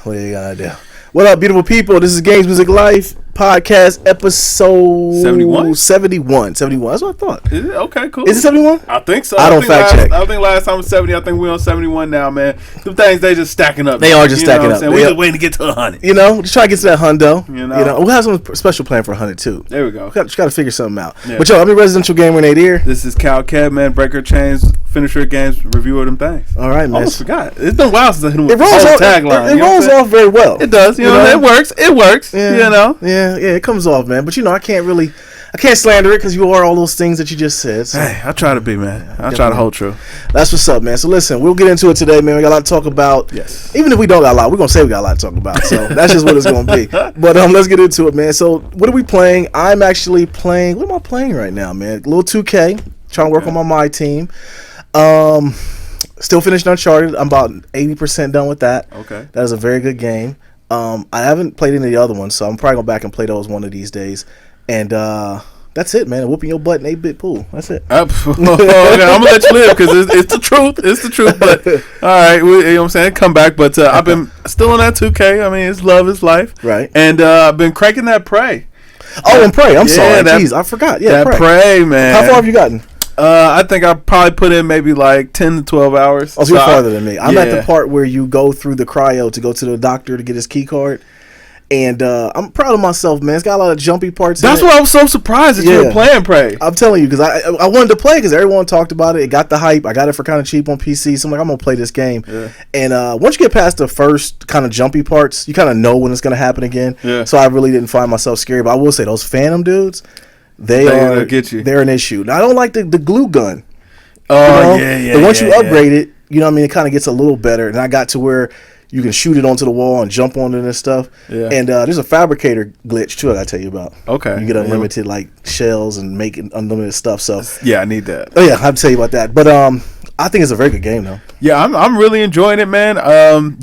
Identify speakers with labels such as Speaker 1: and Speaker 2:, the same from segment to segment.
Speaker 1: What do you gotta do? What up, beautiful people? This is GamesMusicLyfe podcast episode
Speaker 2: 71.
Speaker 1: 71. That's what I thought.
Speaker 2: Is it? Okay, cool.
Speaker 1: Is it 71?
Speaker 2: I think so.
Speaker 1: I don't fact check.
Speaker 2: I think last time was 70. I think we're on 71 now, man. The things, they just stacking up.
Speaker 1: They are just stacking up.
Speaker 2: We're just waiting to get to 100.
Speaker 1: You know, just try to get to that hundo.
Speaker 2: You know?
Speaker 1: We'll have some special plan for 100 too.
Speaker 2: There we go.
Speaker 1: Just got to figure something out.
Speaker 2: Yeah.
Speaker 1: But yo, I'm a residential gamer in here.
Speaker 2: This is Cal Kev, man. Breaker Chains, finisher games, reviewer of them things.
Speaker 1: All right, man.
Speaker 2: Almost forgot. It's been a while since I hit him
Speaker 1: It
Speaker 2: with the
Speaker 1: rolls
Speaker 2: whole
Speaker 1: off,
Speaker 2: tagline.
Speaker 1: it rolls off very well.
Speaker 2: It does. You know? It works. It works.
Speaker 1: Yeah.
Speaker 2: You know?
Speaker 1: Yeah, it comes off, man. But you know, I can't slander it because you are all those things that you just said. So.
Speaker 2: Hey, I try to be, man. I try to hold true.
Speaker 1: That's what's up, man. So listen, we'll get into it today, man. We got a lot to talk about.
Speaker 2: Yes.
Speaker 1: Even if we don't got a lot, we're gonna say we got a lot to talk about. So that's just what it's gonna be. But let's get into it, man. So what are we playing? I'm actually playing. What am I playing right now, man? A little 2K. Trying to work on my team. Still finished Uncharted. I'm about 80% done with that.
Speaker 2: Okay.
Speaker 1: That is a very good game. I haven't played any of the other ones, so I'm probably going back and play those one of these days. And that's it, man. Whooping your butt in 8-bit pool. That's it.
Speaker 2: I'm going to let you live because it's the truth. It's the truth. But, all right, you know what I'm saying? Come back. But I've been still on that 2K. I mean, it's love, it's life.
Speaker 1: Right.
Speaker 2: And I've been cranking that Prey.
Speaker 1: Oh, and Prey. I'm sorry. Jeez, I forgot. Yeah,
Speaker 2: that Prey, man.
Speaker 1: How far have you gotten?
Speaker 2: I think I probably put in maybe like 10 to 12 hours.
Speaker 1: Oh, so you're farther than me. I'm at the part where you go through the cryo to go to the doctor to get his key card. And I'm proud of myself, man. It's got a lot of jumpy parts.
Speaker 2: That's why I was so surprised that you were playing Prey.
Speaker 1: I'm telling you, because I wanted to play because everyone talked about it. It got the hype. I got it for kind of cheap on PC. So I'm like, I'm going to play this game. Yeah. And once you get past the first kind of jumpy parts, you kind of know when it's going to happen again. Yeah. So I really didn't find myself scary. But I will say, those Phantom dudes, they'll get you. They're an issue. Now, I don't like the glue gun.
Speaker 2: Oh, yeah.
Speaker 1: But once you upgrade it, you know what I mean, it kind of gets a little better. And I got to where you can shoot it onto the wall and jump on it and stuff. Yeah. And there's a fabricator glitch too I gotta tell you about.
Speaker 2: Okay.
Speaker 1: You get unlimited like shells and make unlimited stuff. So
Speaker 2: yeah, I need that.
Speaker 1: Oh yeah, I have to tell you about that. But I think it's a very good game though.
Speaker 2: Yeah, I'm really enjoying it, man.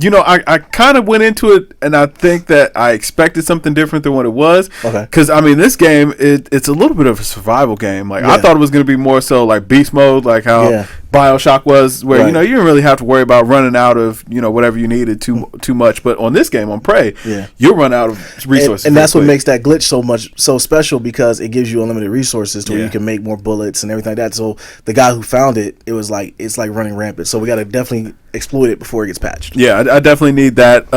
Speaker 2: You know, I kind of went into it and I think that I expected something different than what it was.
Speaker 1: Okay.
Speaker 2: Because I mean, this game it's a little bit of a survival game. Like I thought it was gonna be more so like beast mode, like how BioShock was, where you know you didn't really have to worry about running out of whatever you needed too much. But on this game, on Prey, you'll run out of resources,
Speaker 1: and that's what makes that glitch so special because it gives you unlimited resources to where you can make more bullets and everything like that. So the guy who found it, it's like running rampant. So we got to definitely exploit it before it gets patched.
Speaker 2: Yeah, I definitely need that.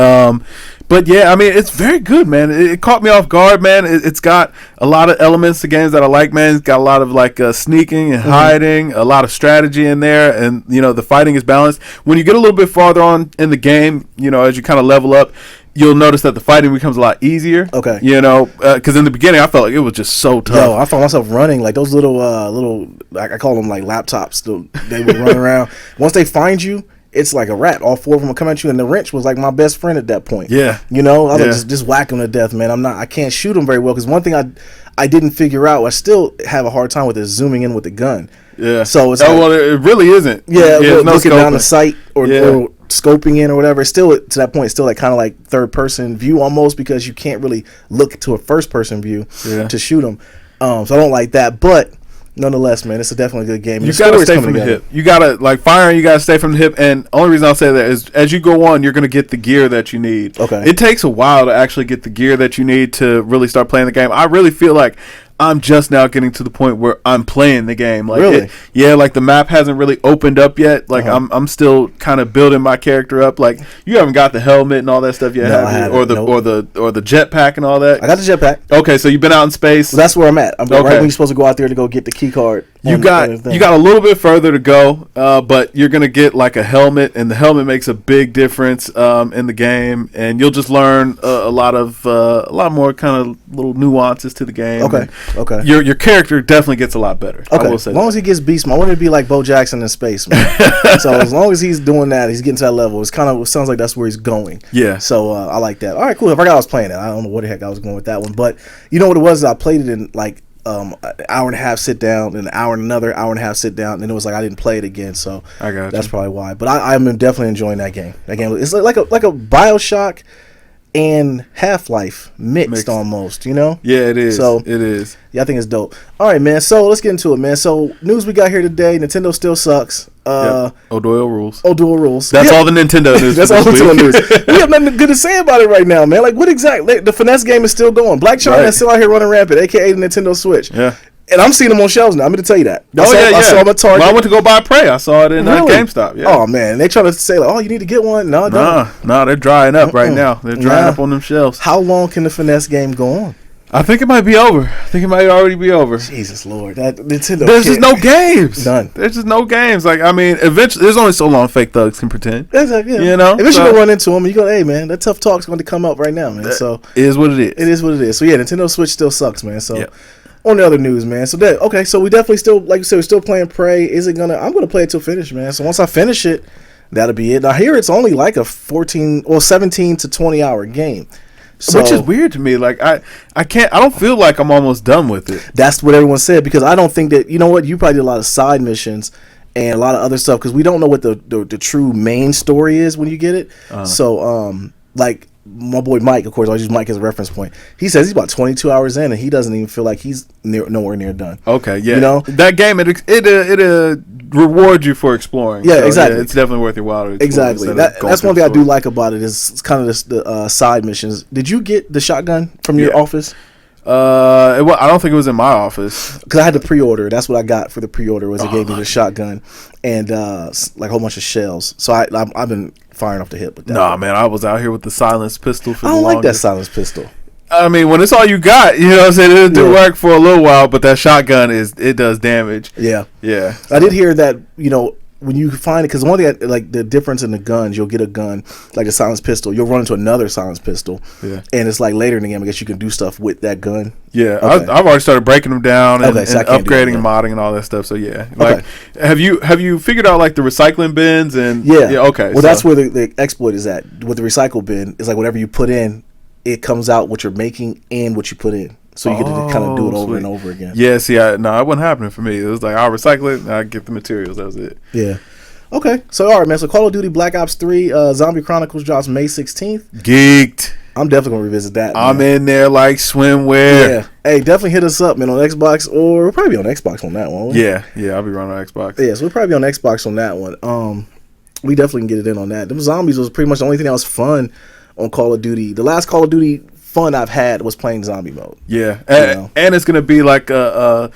Speaker 2: But yeah, I mean, it's very good, man. It caught me off guard, man. It's got a lot of elements to games that I like, man. It's got a lot of like sneaking and hiding, a lot of strategy in there, and the fighting is balanced. When you get a little bit farther on in the game, as you kind of level up, you'll notice that the fighting becomes a lot easier.
Speaker 1: Okay.
Speaker 2: Because in the beginning I felt like it was just so tough.
Speaker 1: Yo, I found myself running like those little I call them like laptops. They would run around. Once they find you, it's like a rat. All four of them will come at you, and the wrench was like my best friend at that point.
Speaker 2: Yeah.
Speaker 1: I was just whack them to death, man. I can't shoot them very well because one thing I didn't figure out, I still have a hard time with is zooming in with the gun.
Speaker 2: Yeah.
Speaker 1: So it's
Speaker 2: it really isn't.
Speaker 1: Yeah,
Speaker 2: no
Speaker 1: looking
Speaker 2: scoping
Speaker 1: down the sight or scoping in or whatever. It's still to that point, it's still like kind of like third person view almost because you can't really look to a first person view to shoot them. So I don't like that, but. Nonetheless, man, it's definitely a good game.
Speaker 2: You gotta stay from the hip. You gotta firing. You gotta stay from the hip. And only reason I'll say that is as you go on, you're gonna get the gear that you need.
Speaker 1: Okay.
Speaker 2: It takes a while to actually get the gear that you need to really start playing the game. I really feel like I'm just now getting to the point where I'm playing the game. Like
Speaker 1: really?
Speaker 2: Like the map hasn't really opened up yet. Like I'm still kind of building my character up. Like you haven't got the helmet and all that stuff yet, have you? Or the jetpack and all that.
Speaker 1: I got the jetpack.
Speaker 2: Okay, so you've been out in space.
Speaker 1: Well, that's where I'm at. I'm right when you're supposed to go out there to go get the key card.
Speaker 2: You got a little bit further to go, but you're gonna get like a helmet, and the helmet makes a big difference in the game, and you'll just learn a lot more kind of little nuances to the game.
Speaker 1: Okay.
Speaker 2: Your character definitely gets a lot better.
Speaker 1: Okay.
Speaker 2: I will say
Speaker 1: as long as he gets beast mode, I want it to be like Bo Jackson in space, man. So as long as he's doing that, he's getting to that level. It sounds like that's where he's going.
Speaker 2: Yeah.
Speaker 1: So I like that. All right, cool. I forgot I was playing it. I don't know what the heck I was going with that one, but you know what it was? I played it in like an hour and a half sit down, and another hour and a half sit down, and it was like I didn't play it again. So that's probably why. But I'm definitely enjoying that game. That game it's like a BioShock and Half-Life mixed almost, you know?
Speaker 2: Yeah, it is.
Speaker 1: So
Speaker 2: it is.
Speaker 1: Yeah, I think it's dope. All right, man. So let's get into it, man. So news we got here today: Nintendo still sucks.
Speaker 2: O'Doyle rules.
Speaker 1: O'Doyle rules.
Speaker 2: That's all the Nintendo news.
Speaker 1: That's all the Nintendo news. We have nothing good to say about it right now, man. Like, what exactly? The finesse game is still going. Black China is still out here running rampant, aka the Nintendo Switch.
Speaker 2: Yeah.
Speaker 1: And I'm seeing them on shelves now. I'm going to tell you that.
Speaker 2: I
Speaker 1: saw them at Target.
Speaker 2: When I went to go buy Prey, I saw it in GameStop. Yeah.
Speaker 1: Oh, man. They trying to say, like, oh, you need to get one. No,
Speaker 2: they're drying up right now. They're drying up on them shelves.
Speaker 1: How long can the finesse game go on?
Speaker 2: I think it might be over. I think it might already be over.
Speaker 1: Jesus Lord. That Nintendo.
Speaker 2: There's just no games.
Speaker 1: None.
Speaker 2: There's just no games. Like, I mean, eventually, there's only so long fake thugs can pretend.
Speaker 1: Exactly. Yeah.
Speaker 2: You know?
Speaker 1: Eventually you're going to run into them and you go, hey, man, that tough talk's going to come up right now, man. So
Speaker 2: it is what it is.
Speaker 1: It is what it is. So, yeah, Nintendo Switch still sucks, man. So, on the other news, man. So, so we definitely still, like you said, we're still playing Prey. I'm going to play it till finish, man. So, once I finish it, that'll be it. Now, here it's only like a 17 to 20 hour game. So,
Speaker 2: which is weird to me. Like I don't feel like I'm almost done with it.
Speaker 1: That's what everyone said, because I don't think that, you know what, you probably did a lot of side missions and a lot of other stuff, because we don't know what the true main story is when you get it. So like my boy Mike, of course, I'll use Mike as a reference point. He says he's about 22 hours in and he doesn't even feel like he's nowhere near done.
Speaker 2: Okay, yeah.
Speaker 1: You know,
Speaker 2: that game it rewards you for exploring.
Speaker 1: Yeah,
Speaker 2: so,
Speaker 1: exactly.
Speaker 2: Yeah, it's definitely worth your while to explore.
Speaker 1: Exactly. That's one thing I do like about it is it's kind of the side missions. Did you get the shotgun from your office?
Speaker 2: I don't think it was in my office
Speaker 1: because I had the pre-order. That's what I got for the pre-order. Was it gave me the shotgun and like a whole bunch of shells. So I've been firing off the hip with that.
Speaker 2: Nah, man, I was out here with the silenced pistol for
Speaker 1: I don't like that silenced pistol.
Speaker 2: I mean, when it's all you got, you know what I'm saying? It did work for a little while, but that shotgun it does damage.
Speaker 1: Yeah.
Speaker 2: Yeah.
Speaker 1: I did hear that, you know, when you find it, because one thing, like the difference in the guns, you'll get a gun like a silenced pistol, you'll run into another silenced pistol, and it's like later in the game, I guess you can do stuff with that gun.
Speaker 2: Yeah, okay. I've already started breaking them down and upgrading and modding and all that stuff. So yeah, like have you figured out like the recycling bins and okay?
Speaker 1: Well, that's where the exploit is at. With the recycle bin, it's like whatever you put in, it comes out what you're making and what you put in. So you get to kind of do it over and over again.
Speaker 2: Yeah, see, it wasn't happening for me. It was like, I'll recycle it, and I get the materials. That was it.
Speaker 1: Yeah. Okay. So, all right, man. So, Call of Duty Black Ops 3 Zombie Chronicles drops May 16th.
Speaker 2: Geeked.
Speaker 1: I'm definitely going to revisit that, man.
Speaker 2: I'm in there like swimwear.
Speaker 1: Yeah. Hey, definitely hit us up, man, on Xbox, or we'll probably be on Xbox on that one.
Speaker 2: Yeah, I'll be running on Xbox.
Speaker 1: Yeah, so we'll probably be on Xbox on that one. We definitely can get it in on that. Them zombies was pretty much the only thing that was fun on Call of Duty. The last Call of Duty fun I've had was playing zombie mode.
Speaker 2: Yeah, and it's gonna be like a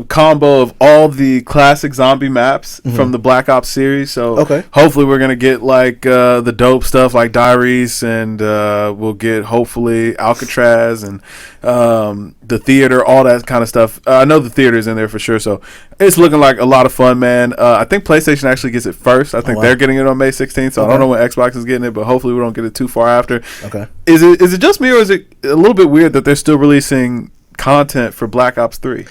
Speaker 2: combo of all the classic zombie maps from the Black Ops series. So hopefully we're gonna get like the dope stuff like Diaries, and we'll get hopefully Alcatraz and the theater, all that kind of stuff. I know the theater's in there for sure, so it's looking like a lot of fun, man. I think PlayStation actually gets it first. I think they're getting it on May 16th, so I don't know when Xbox is getting it, but hopefully we don't get it too far after.
Speaker 1: Okay.
Speaker 2: Is it just me, or is it a little bit weird that they're still releasing content for Black Ops 3?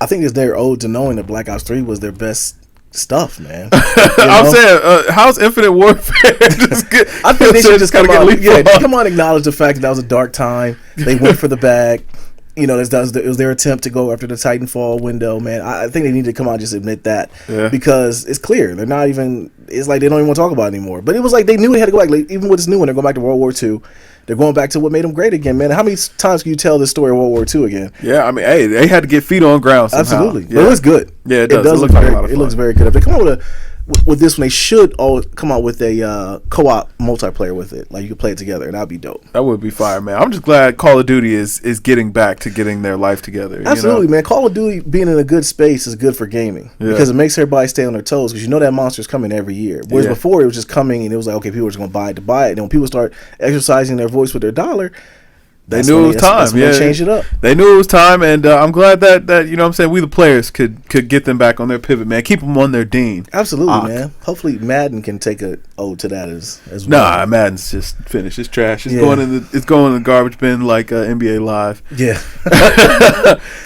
Speaker 1: I think it's their ode to knowing that Black Ops 3 was their best stuff, man.
Speaker 2: I'm saying, how's Infinite Warfare?
Speaker 1: I think they should just come on. Yeah, come on, acknowledge the fact that was a dark time. They went for the bag. You know, it was their attempt to go after the Titanfall window, man. I think they need to come out and just admit that, because it's clear they're not even. It's like they don't even want to talk about it anymore. But it was like they knew they had to go back. Like, even with this new one, they're going back to World War II. They're going back to what made them great again, man. How many times can you tell this story of World War II again?
Speaker 2: Yeah, I mean, hey, they had to get feet on ground somehow.
Speaker 1: Absolutely.
Speaker 2: Yeah.
Speaker 1: But it looks good.
Speaker 2: Yeah, it does. It looks like a lot of fun.
Speaker 1: It looks very good. If they come out with this one, they should come out with a co-op multiplayer with it. Like, you can play it together, and that'd be dope.
Speaker 2: That would be fire, man. I'm just glad Call of Duty is getting back to getting their life together.
Speaker 1: Absolutely, man. Call of Duty being in a good space is good for gaming, because it makes everybody stay on their toes, because you know that monster's coming every year. Whereas before, it was just coming, and it was like, okay, people were just going to buy it to buy it. And when people start exercising their voice with their dollar,
Speaker 2: they knew it was time.
Speaker 1: Yeah, change it up.
Speaker 2: They knew it was time, and I'm glad that you know what I'm saying, we the players could get them back on their pivot, man. Keep them on their dean.
Speaker 1: Absolutely, man. Hopefully Madden can take a ode to that as well.
Speaker 2: Nah, Madden's just finished. It's trash. It's going in the garbage bin like NBA Live.
Speaker 1: Yeah.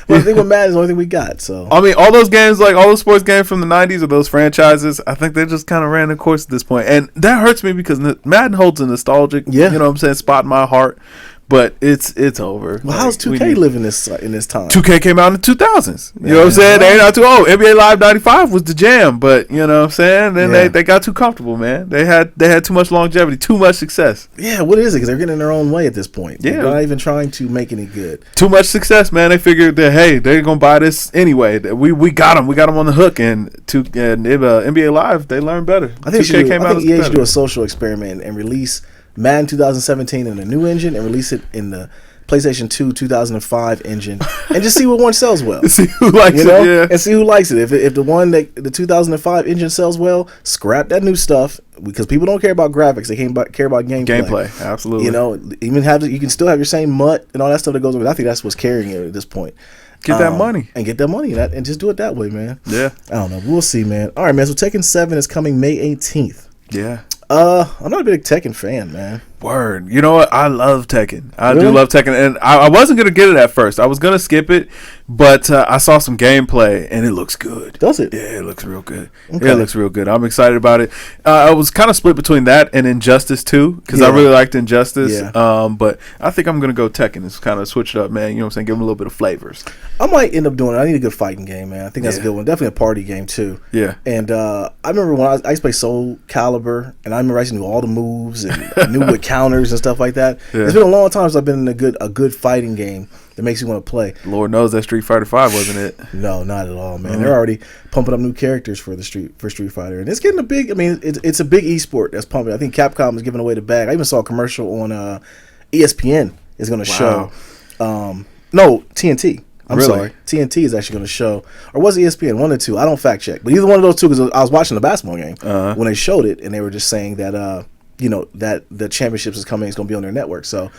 Speaker 1: Well, I think with Madden's the only thing we got. So
Speaker 2: I mean, all those games, like all those sports games from the '90s or those franchises, I think they just kind of ran the course at this point, and that hurts me because Madden holds a nostalgic, you know what I'm saying, spot in my heart. but it's over.
Speaker 1: Well, how's 2K living in this time?
Speaker 2: 2K came out in the 2000s. You know what I'm saying? They ain't not too old. NBA Live 95 was the jam, but you know what I'm saying? Then they got too comfortable, man. They had too much longevity, too much success.
Speaker 1: Yeah, what is it? Because they're getting in their own way at this point.
Speaker 2: Yeah.
Speaker 1: They're not even trying to make any good.
Speaker 2: Too much success, man. They figured that, hey, they're going to buy this anyway. We got them. We got them on the hook. And NBA Live, they learned better.
Speaker 1: I think EA should do a social experiment and release Madden 2017 in a new engine and release it in the PlayStation 2 2005 engine and just see what one sells well.
Speaker 2: See who likes it, yeah.
Speaker 1: And see who likes it. If the one that the 2005 engine sells well, scrap that new stuff because people don't care about graphics. They care about gameplay.
Speaker 2: Absolutely.
Speaker 1: You know, even you can still have your same MUT and all that stuff that goes with it. I think that's what's carrying it at this point.
Speaker 2: Get that money.
Speaker 1: And get that money and just do it that way, man.
Speaker 2: Yeah.
Speaker 1: I don't know. We'll see, man. All right, man. So Tekken 7 is coming May 18th.
Speaker 2: Yeah.
Speaker 1: I'm not a big Tekken fan, man.
Speaker 2: Word. You know what? I love Tekken. I
Speaker 1: Really?
Speaker 2: do love Tekken. And I wasn't going to get it at first. I was going to skip it, but I saw some gameplay, and it looks good.
Speaker 1: Does it?
Speaker 2: Yeah, it looks real good.
Speaker 1: Okay.
Speaker 2: It looks real good. I'm excited about it. I was kind of split between that and Injustice 2, because I really liked Injustice.
Speaker 1: Yeah.
Speaker 2: But I think I'm going to go Tekken. It's kind of switch it up, man. You know what I'm saying? Give them a little bit of flavors.
Speaker 1: I might end up doing it. I need a good fighting game, man. I think that's a good one. Definitely a party game, too.
Speaker 2: Yeah.
Speaker 1: And I remember when I used to play Soul Calibur, and I remember I used to know all the moves and knew what counters and stuff like that. Yeah. It's been a long time since I've been in a good fighting game that makes you want to play.
Speaker 2: Lord knows that Street Fighter 5 wasn't it?
Speaker 1: No, not at all, man. They're already pumping up new characters for Street Fighter, and it's getting a big. I mean, it's a big esport that's pumping. I think Capcom is giving away the bag. I even saw a commercial on ESPN is going to show. No, TNT. I'm sorry. TNT is actually going to show, or was it ESPN? One or two. I don't fact check, but either one of those two. Because I was watching the basketball game when they showed it, and they were just saying that that the championships is coming. It's going to be on their network. So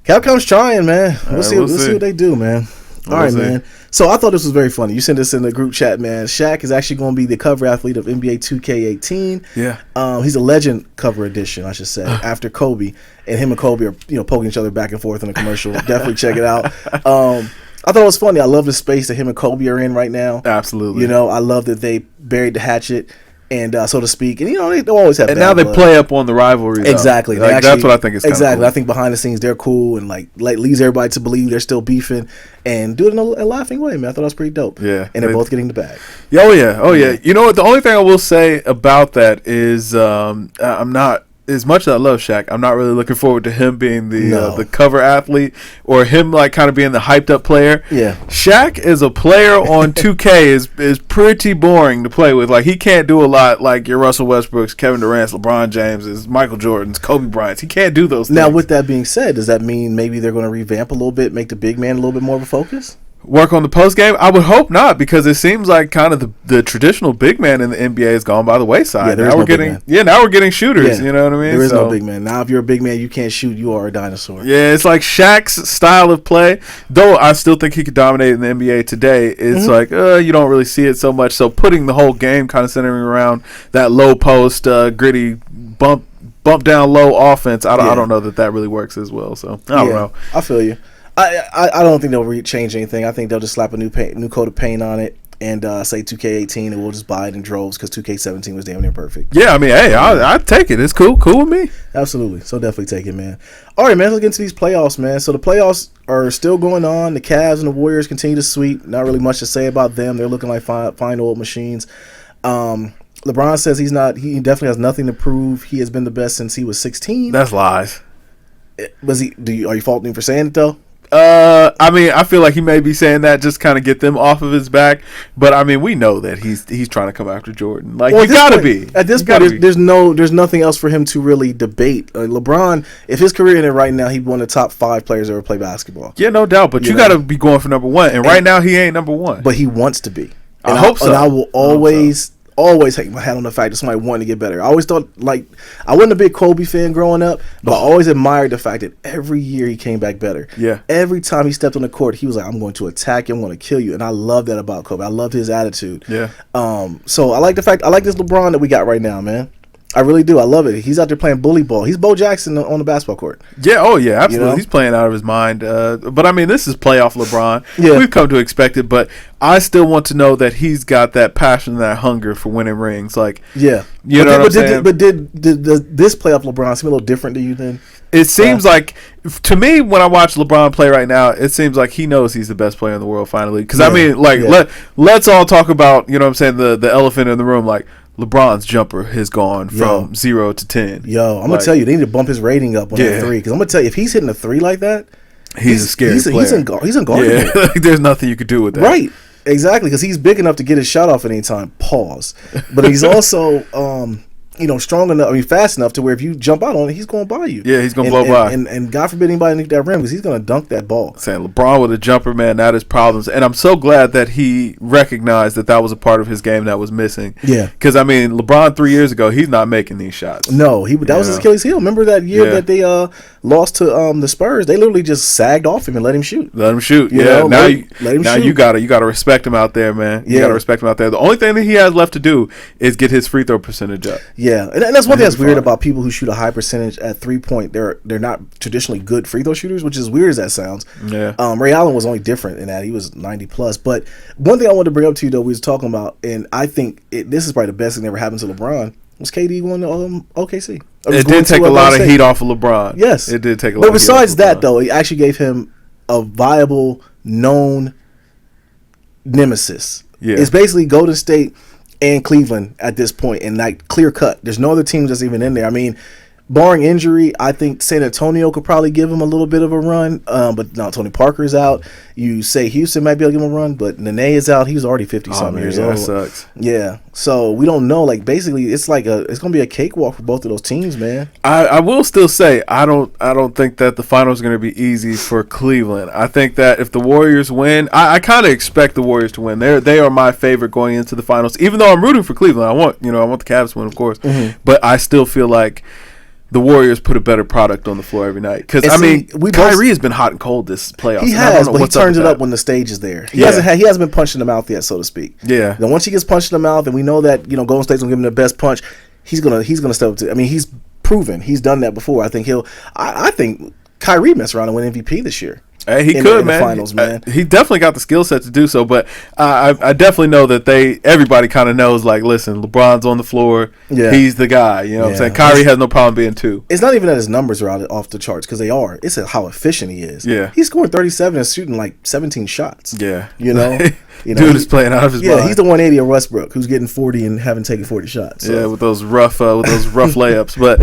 Speaker 1: Capcom's trying, man. We'll see what they do, man. All right, man. So I thought this was very funny. You sent this in the group chat, man. Shaq is actually going to be the cover athlete of NBA 2K18.
Speaker 2: Yeah.
Speaker 1: He's a legend cover edition, I should say, after Kobe. And him and Kobe are poking each other back and forth in a commercial. Definitely check it out. I thought it was funny. I love the space that him and Kobe are in right now.
Speaker 2: Absolutely.
Speaker 1: You know, I love that they buried the hatchet, and so to speak. And, you know, they always have.
Speaker 2: And now they play up on the rivalry. Though.
Speaker 1: Exactly.
Speaker 2: Like, that's what I think is kind of
Speaker 1: exactly.
Speaker 2: cool.
Speaker 1: I think behind the scenes they're cool and like leads everybody to believe they're still beefing and do it in a laughing way, man. I thought it was pretty dope.
Speaker 2: Yeah.
Speaker 1: And they're both getting the bag.
Speaker 2: Oh yeah. You know what? The only thing I will say about that is I'm not. As much as I love Shaq, I'm not really looking forward to him being the cover athlete or him like kind of being the hyped up player.
Speaker 1: Yeah,
Speaker 2: Shaq as a player on 2K is pretty boring to play with. Like he can't do a lot like your Russell Westbrooks, Kevin Durant's, LeBron James's, Michael Jordan's, Kobe Bryant's. He can't do those things.
Speaker 1: Now, with that being said, does that mean maybe they're going to revamp a little bit, make the big man a little bit more of a focus?
Speaker 2: Work on the post game? I would hope not, because it seems like kind of the traditional big man in the NBA has gone by the wayside.
Speaker 1: Yeah, now
Speaker 2: we're getting shooters. Yeah. You know what I mean?
Speaker 1: There is no big man now. If you're a big man, you can't shoot. You are a dinosaur.
Speaker 2: Yeah, it's like Shaq's style of play. Though I still think he could dominate in the NBA today. It's like you don't really see it so much. So putting the whole game kind of centering around that low post, gritty bump down low offense. I don't know that really works as well. So I don't know.
Speaker 1: I feel you. I don't think they'll change anything. I think they'll just slap a new coat of paint on it and say 2K18, and we'll just buy it in droves because 2K17 was damn near perfect.
Speaker 2: Yeah, I mean, hey, I'd take it. It's cool with me.
Speaker 1: Absolutely. So definitely take it, man. All right, man, let's get into these playoffs, man. So the playoffs are still going on. The Cavs and the Warriors continue to sweep. Not really much to say about them. They're looking like fine old machines. LeBron says he definitely has nothing to prove. He has been the best since he was 16.
Speaker 2: That's lies.
Speaker 1: Are you faulting him for saying it, though?
Speaker 2: I mean, I feel like he may be saying that just kind of get them off of his back, but I mean, we know that he's trying to come after Jordan. Like, you gotta be
Speaker 1: at this point. There's nothing else for him to really debate. LeBron, if his career ended right now, he'd one of the top 5 players to ever play basketball.
Speaker 2: Yeah, no doubt. But you gotta be going for number one, and right now he ain't number one.
Speaker 1: But he wants to be.
Speaker 2: I hope so.
Speaker 1: And I will always hang my hat on the fact that somebody wanted to get better. I always thought, like, I wasn't a big Kobe fan growing up, but I always admired the fact that every year he came back better.
Speaker 2: Yeah.
Speaker 1: Every time he stepped on the court, he was like, I'm going to attack you, I'm going to kill you. And I love that about Kobe. I loved his attitude.
Speaker 2: Yeah.
Speaker 1: So I like this LeBron that we got right now, man. I really do. I love it. He's out there playing bully ball. He's Bo Jackson on the basketball court.
Speaker 2: Yeah. Oh, yeah. Absolutely. You know? He's playing out of his mind. But I mean, this is playoff LeBron.
Speaker 1: Yeah.
Speaker 2: We've come to expect it, but I still want to know that he's got that passion, and that hunger for winning rings. Like,
Speaker 1: yeah.
Speaker 2: You know what I'm saying?
Speaker 1: But did this playoff LeBron seem a little different to you then?
Speaker 2: It seems like to me, when I watch LeBron play right now, it seems like he knows he's the best player in the world finally. Because, I mean, like, let's all talk about, you know what I'm saying, the elephant in the room. Like, LeBron's jumper has gone from 0 to 10.
Speaker 1: Yo, I'm going to tell you, they need to bump his rating up on that three. Because I'm going to tell you, if he's hitting a three like that,
Speaker 2: he's a scary player.
Speaker 1: He's unguardable.
Speaker 2: Yeah. Like, there's nothing you could do with that.
Speaker 1: Right. Exactly. Because he's big enough to get his shot off at any time. Pause. But he's also... strong enough, fast enough to where if you jump out on it, he's going by you.
Speaker 2: Yeah, he's going to blow by.
Speaker 1: And God forbid anybody nick that rim because he's going to dunk that ball.
Speaker 2: Saying LeBron with a jumper, man, that is problems. And I'm so glad that he recognized that was a part of his game that was missing.
Speaker 1: Yeah.
Speaker 2: Because, LeBron 3 years ago, he's not making these shots.
Speaker 1: No, that was his Achilles heel. Remember that year that they lost to the Spurs? They literally just sagged off him and let him shoot.
Speaker 2: Let him shoot.
Speaker 1: Let him shoot.
Speaker 2: You gotta respect him out there, man. You gotta respect him out there. The only thing that he has left to do is get his free throw percentage up.
Speaker 1: Yeah, and that's one thing that's weird about people who shoot a high percentage at 3-point. They're not traditionally good free throw shooters, which is weird as that sounds.
Speaker 2: Yeah.
Speaker 1: Ray Allen was only different in that he was 90 plus. But one thing I wanted to bring up to you though, we was talking about, and I think this is probably the best thing that ever happened to LeBron. Was KD going to OKC?
Speaker 2: It did take a lot of heat off of LeBron.
Speaker 1: Yes,
Speaker 2: it did take a lot.
Speaker 1: But besides that, though, it actually gave him a viable, known nemesis. Yeah, it's basically Golden State and Cleveland at this point, and like clear cut. There's no other teams that's even in there. Barring injury, I think San Antonio could probably give him a little bit of a run. But now Tony Parker's out. You say Houston might be able to give him a run, but Nene is out. He's already 50-something years old.
Speaker 2: That sucks.
Speaker 1: Yeah. So we don't know. Like basically, it's going to be a cakewalk for both of those teams, man.
Speaker 2: I will still say I don't think that the finals are going to be easy for Cleveland. I think that if the Warriors win, I kind of expect the Warriors to win. They are my favorite going into the finals. Even though I'm rooting for Cleveland, I want the Cavs to win, of course. Mm-hmm. But I still feel like the Warriors put a better product on the floor every night. Because Kyrie has been hot and cold this playoffs.
Speaker 1: He has, but he turns it up when the stage is there. He hasn't been punched in the mouth yet, so to speak.
Speaker 2: Yeah.
Speaker 1: Then once he gets punched in the mouth, and we know that Golden State's gonna give him the best punch, he's gonna step up to. He's proven he's done that before. I think I think Kyrie mess around and win MVP this year.
Speaker 2: Hey, he could, man.
Speaker 1: The finals, man.
Speaker 2: He definitely got the skill set to do so, but I definitely know that everybody kind of knows, like, listen, LeBron's on the floor. Yeah. He's the guy. You know what I'm saying? Kyrie has no problem being 2.
Speaker 1: It's not even that his numbers are off the charts, because they are. It's how efficient he is.
Speaker 2: Yeah.
Speaker 1: He's scoring 37 and shooting like 17 shots.
Speaker 2: Yeah.
Speaker 1: Dude
Speaker 2: is playing out of his mind.
Speaker 1: Yeah, he's the 180 of Westbrook, who's getting 40 and haven't taken 40 shots. So.
Speaker 2: Yeah, with those rough layups. But,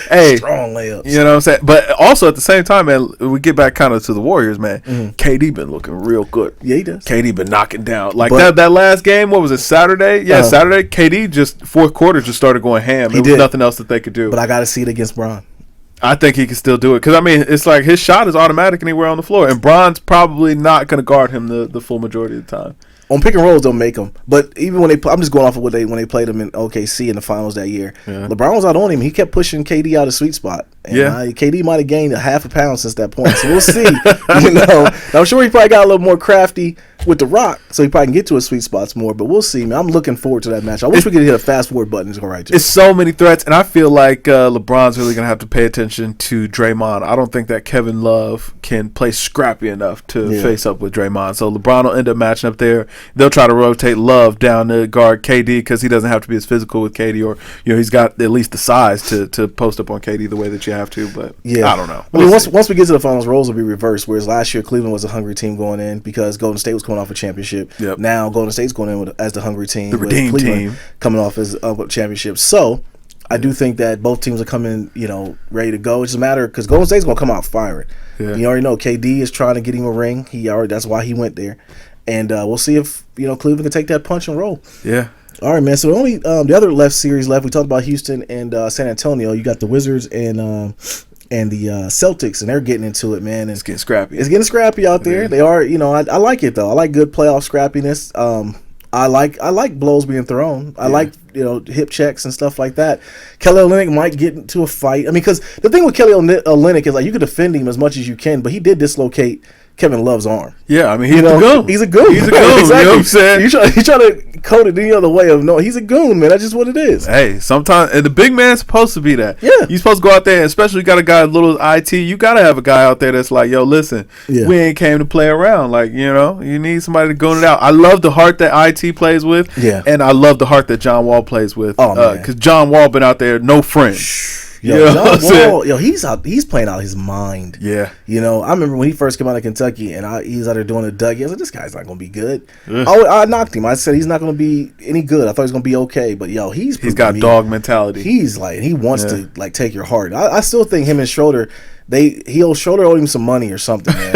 Speaker 2: hey.
Speaker 1: Strong layups.
Speaker 2: You know what I'm saying? But also at the same time, man, we get back kind of to the Warriors, man. Mm-hmm. KD been looking real good.
Speaker 1: Yeah, he does.
Speaker 2: KD been knocking down. Like that last game, what was it, Saturday? Yeah, Saturday. KD just, fourth quarter, just started going ham. There was nothing else that they could do.
Speaker 1: But I got to see it against Bron.
Speaker 2: I think he can still do it. Because, it's like his shot is automatic anywhere on the floor. And Bron's probably not going to guard him the full majority of the time.
Speaker 1: On pick and rolls, don't make them. But even when I'm just going off of when they played him in OKC in the finals that year. Yeah. LeBron was out on him. He kept pushing KD out of sweet spot. And KD might have gained a half a pound since that point. So we'll see. I'm sure he probably got a little more crafty with the rock, so he probably can get to his sweet spots more. But we'll see, man. I'm looking forward to that match. I wish we could hit a fast forward button to go right to.
Speaker 2: It's so many threats, and I feel like LeBron's really going to have to pay attention to Draymond. I don't think that Kevin Love can play scrappy enough to face up with Draymond. So LeBron will end up matching up there. They'll try to rotate Love down to guard KD because he doesn't have to be as physical with KD, or he's got at least the size to post up on KD the way that you have to. But I don't know.
Speaker 1: Once we get to the finals, roles will be reversed. Whereas last year Cleveland was a hungry team going in because Golden State was coming off a championship.
Speaker 2: Yep.
Speaker 1: Now Golden State's going in as the hungry team.
Speaker 2: The redeemed team
Speaker 1: coming off as a championship. So I do think that both teams are coming, ready to go. It's a matter because Golden State's going to come out firing. Yeah. You already know KD is trying to get him a ring. That's why he went there. And we'll see if Cleveland can take that punch and roll.
Speaker 2: Yeah.
Speaker 1: All right, man. So only the other series left. We talked about Houston and San Antonio. You got the Wizards and the Celtics, and they're getting into it, man. And
Speaker 2: it's getting scrappy.
Speaker 1: It's getting scrappy out there. Yeah. They are. I like it though. I like good playoff scrappiness. I like blows being thrown. I like hip checks and stuff like that. Kelly Olynyk might get into a fight. Because the thing with Kelly Olynyk is like you can defend him as much as you can, but he did dislocate Kevin Love's arm.
Speaker 2: Yeah, he's a goon.
Speaker 1: He's a goon.
Speaker 2: He's a goon. Exactly. You know what I'm saying?
Speaker 1: You try to code it any other way of no. He's a goon, man. That's just what it is.
Speaker 2: Hey, sometimes and the big man's supposed to be that.
Speaker 1: Yeah,
Speaker 2: you're supposed to go out there, and especially you got a guy little IT. You gotta have a guy out there that's like, yo, listen, we ain't came to play around. Like you need somebody to goon it out. I love the heart that IT plays with.
Speaker 1: Yeah,
Speaker 2: and I love the heart that John Wall plays with.
Speaker 1: Oh man,
Speaker 2: because John Wall been out there, no friends.
Speaker 1: John Wall, he's playing out his mind.
Speaker 2: Yeah.
Speaker 1: I remember when he first came out of Kentucky and he's out there doing a Dougie. I was like, this guy's not going to be good. I knocked him. I said he's not going to be any good. I thought he was going to be okay, but he's
Speaker 2: got dog mentality.
Speaker 1: He's he wants to take your heart. I still think him and Schroeder. Schroeder owed him some money or something, man.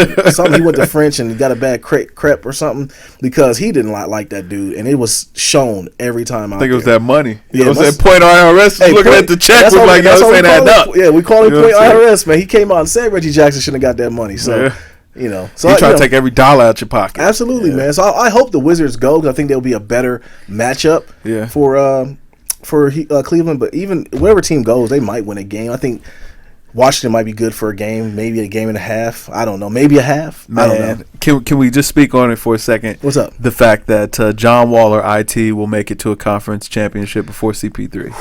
Speaker 1: He went to French and got a bad crep or something because he didn't like that dude, and it was shown every time.
Speaker 2: I think it was that money.
Speaker 1: Yeah,
Speaker 2: that point IRS was looking at the check, was like, "Yo, this ain't adding up."
Speaker 1: Yeah, we call him point IRS, man. He came out and said Reggie Jackson shouldn't have got that money. So, so
Speaker 2: he try to take every dollar out your pocket.
Speaker 1: Absolutely, man. So I hope the Wizards go because I think they'll be a better matchup for Cleveland. But even whatever team goes, they might win a game. I think Washington might be good for a game, maybe a game and a half. I don't know, maybe a half.
Speaker 2: Man,
Speaker 1: I don't know.
Speaker 2: Can we just speak on it for a second?
Speaker 1: What's up?
Speaker 2: The fact that John Wall or IT will make it to a conference championship before CP3.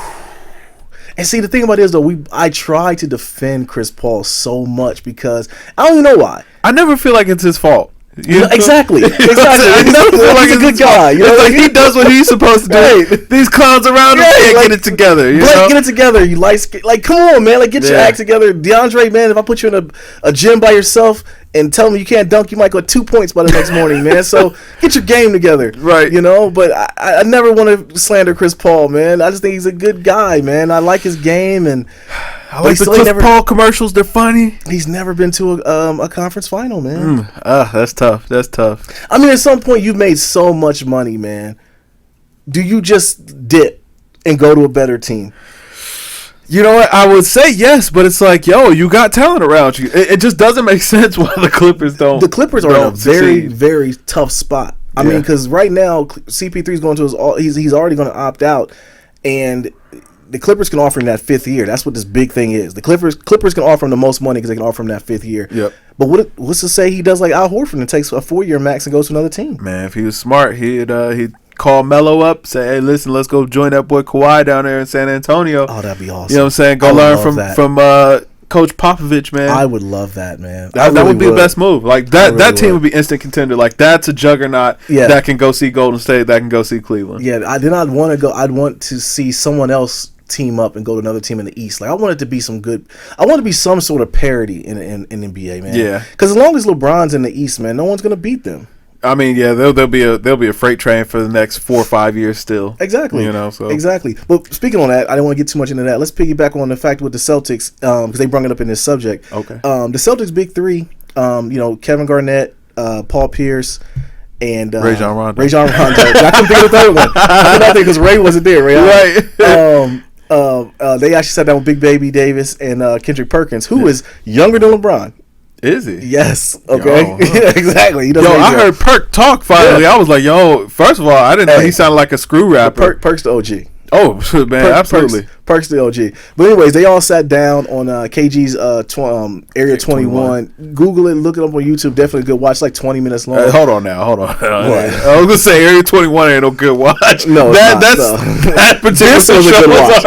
Speaker 1: And see, the thing about it is, though, I try to defend Chris Paul so much because I don't even know why.
Speaker 2: I never feel like it's his fault.
Speaker 1: Exactly. He's a good guy.
Speaker 2: He does what he's supposed to do.
Speaker 1: Hey.
Speaker 2: These clowns around him can't get it together.
Speaker 1: Get it together. You come on, man. Get your act together. DeAndre, man, if I put you in a gym by yourself and tell me you can't dunk, you might go 2 points by the next morning, man. So get your game together.
Speaker 2: Right.
Speaker 1: But I never want to slander Chris Paul, man. I just think he's a good guy, man. I like his game, and
Speaker 2: I like the Chris Paul commercials. They're funny.
Speaker 1: He's never been to a conference final, man.
Speaker 2: That's tough. That's tough.
Speaker 1: I mean, at some point, you've made so much money, man. Do you just dip and go to a better team?
Speaker 2: You know what? I would say yes, but it's like, you got talent around you. It just doesn't make sense why the Clippers don't.
Speaker 1: The Clippers are in a very, very tough spot. I mean, because right now CP3 is going to he's already going to opt out, and the Clippers can offer him that 5th year. That's what this big thing is. The Clippers can offer him the most money because they can offer him that 5th year.
Speaker 2: Yep.
Speaker 1: But what's to say he does like Al Horford and takes a 4-year max and goes to another team?
Speaker 2: Man, if he was smart, he'd call Melo up, say, "Hey, listen, let's go join that boy Kawhi down there in San Antonio."
Speaker 1: Oh, that'd be awesome.
Speaker 2: You know what I'm saying? Go learn from Coach Popovich, man.
Speaker 1: I would love that, man.
Speaker 2: That would be the best move. Like that team would be instant contender. Like that's a juggernaut that can go see Golden State, that can go see Cleveland.
Speaker 1: Yeah, I did not want to go. I'd want to see someone else team up and go to another team in the East. Like I want it to be I want to be some sort of parity in NBA, man.
Speaker 2: Yeah.
Speaker 1: Because as long as LeBron's in the East, man, no one's gonna beat them.
Speaker 2: I mean, yeah, there'll be a freight train for the next 4 or 5 years still.
Speaker 1: Exactly.
Speaker 2: So
Speaker 1: exactly. But speaking on that, I don't want to get too much into that. Let's piggyback on the fact with the Celtics because they brought it up in this subject.
Speaker 2: Okay.
Speaker 1: The Celtics big three, Kevin Garnett, Paul Pierce, and
Speaker 2: Rajon Rondo.
Speaker 1: I couldn't think of the third one. I think because Ray wasn't there, right? Right. They actually sat down with Big Baby Davis and Kendrick Perkins, who is younger than LeBron.
Speaker 2: Is he?
Speaker 1: Yes. Okay. Yeah, exactly.
Speaker 2: I heard Perk talk finally. Yeah. I was like, first of all, I didn't know he sounded like a screw rapper.
Speaker 1: Perk's the OG.
Speaker 2: Oh, man, absolutely.
Speaker 1: Perk's the OG. But anyways, they all sat down on KG's Area 21. Google it, look it up on YouTube. Definitely a good watch. It's like 20 minutes long.
Speaker 2: Hold on. I was going to say Area 21 ain't no good watch.
Speaker 1: No, that particular was a good watch.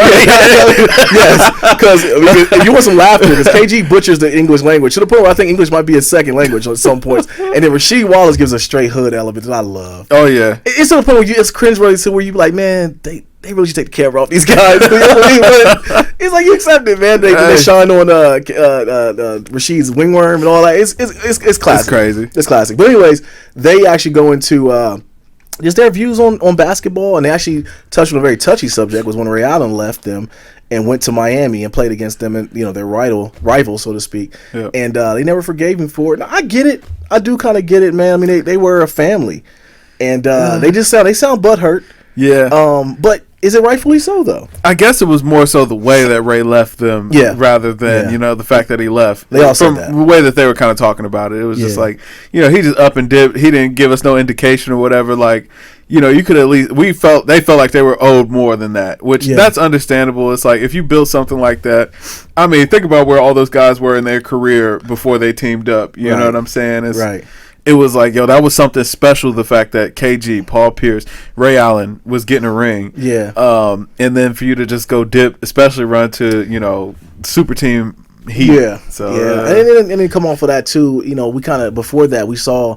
Speaker 1: Yes, because if you want some laughter, because KG butchers the English language to the point where I think English might be his second language at some points. And then Rasheed Wallace gives a straight hood element that I love.
Speaker 2: Oh, yeah.
Speaker 1: It's to the point where it's cringeworthy to where you be like, man, they really should take the camera off these guys. You know what I mean? But it's like you accept it, man. They shine on Rasheed's wingworm and all that. It's classic.
Speaker 2: It's crazy.
Speaker 1: It's classic. But anyways, they actually go into just their views on basketball, and they actually touched on a very touchy subject. Was when Ray Allen left them and went to Miami and played against them, and their rival, so to speak. Yep. And they never forgave him for it. Now, I get it. I do kind of get it, man. I mean, they were a family, and they sound butthurt.
Speaker 2: Yeah.
Speaker 1: But is it rightfully so, though?
Speaker 2: I guess it was more so the way that Ray left them rather than, the fact that he left.
Speaker 1: They all said that.
Speaker 2: From the way that they were kind of talking about it. It was just like, he just up and dipped. He didn't give us no indication or whatever. Like, you could at least, they felt like they were owed more than that, which that's understandable. It's like, if you build something like that, I mean, think about where all those guys were in their career before they teamed up. You know what I'm saying?
Speaker 1: Right.
Speaker 2: It was like, that was something special, the fact that KG, Paul Pierce, Ray Allen was getting a ring.
Speaker 1: Yeah.
Speaker 2: And then for you to just go dip, especially run to, super team Heat.
Speaker 1: Yeah.
Speaker 2: So,
Speaker 1: and then come off of that, too. We kind of, before that, we saw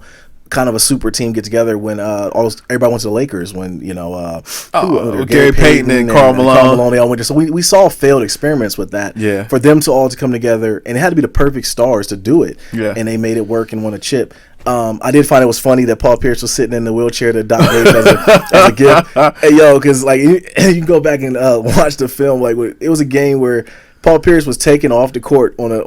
Speaker 1: kind of a super team get together when everybody went to the Lakers when
Speaker 2: Gary Payton and Karl Malone.
Speaker 1: They all went there. So we saw failed experiments with that.
Speaker 2: Yeah.
Speaker 1: For them to all to come together, and it had to be the perfect stars to do it.
Speaker 2: Yeah.
Speaker 1: And they made it work and won a chip. I did find it was funny that Paul Pierce was sitting in the wheelchair that Doc gave as a gift. Hey, because like you can go back and watch the film. Like it was a game where Paul Pierce was taken off the court in a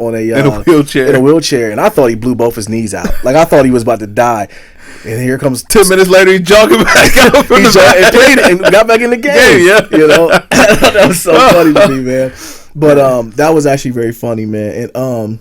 Speaker 1: wheelchair, and I thought he blew both his knees out. Like I thought he was about to die. And here comes
Speaker 2: 10 minutes later, he's jogging back out from
Speaker 1: and played and got back in the game.
Speaker 2: Yeah.
Speaker 1: That was so funny to me, man. But that was actually very funny, man. And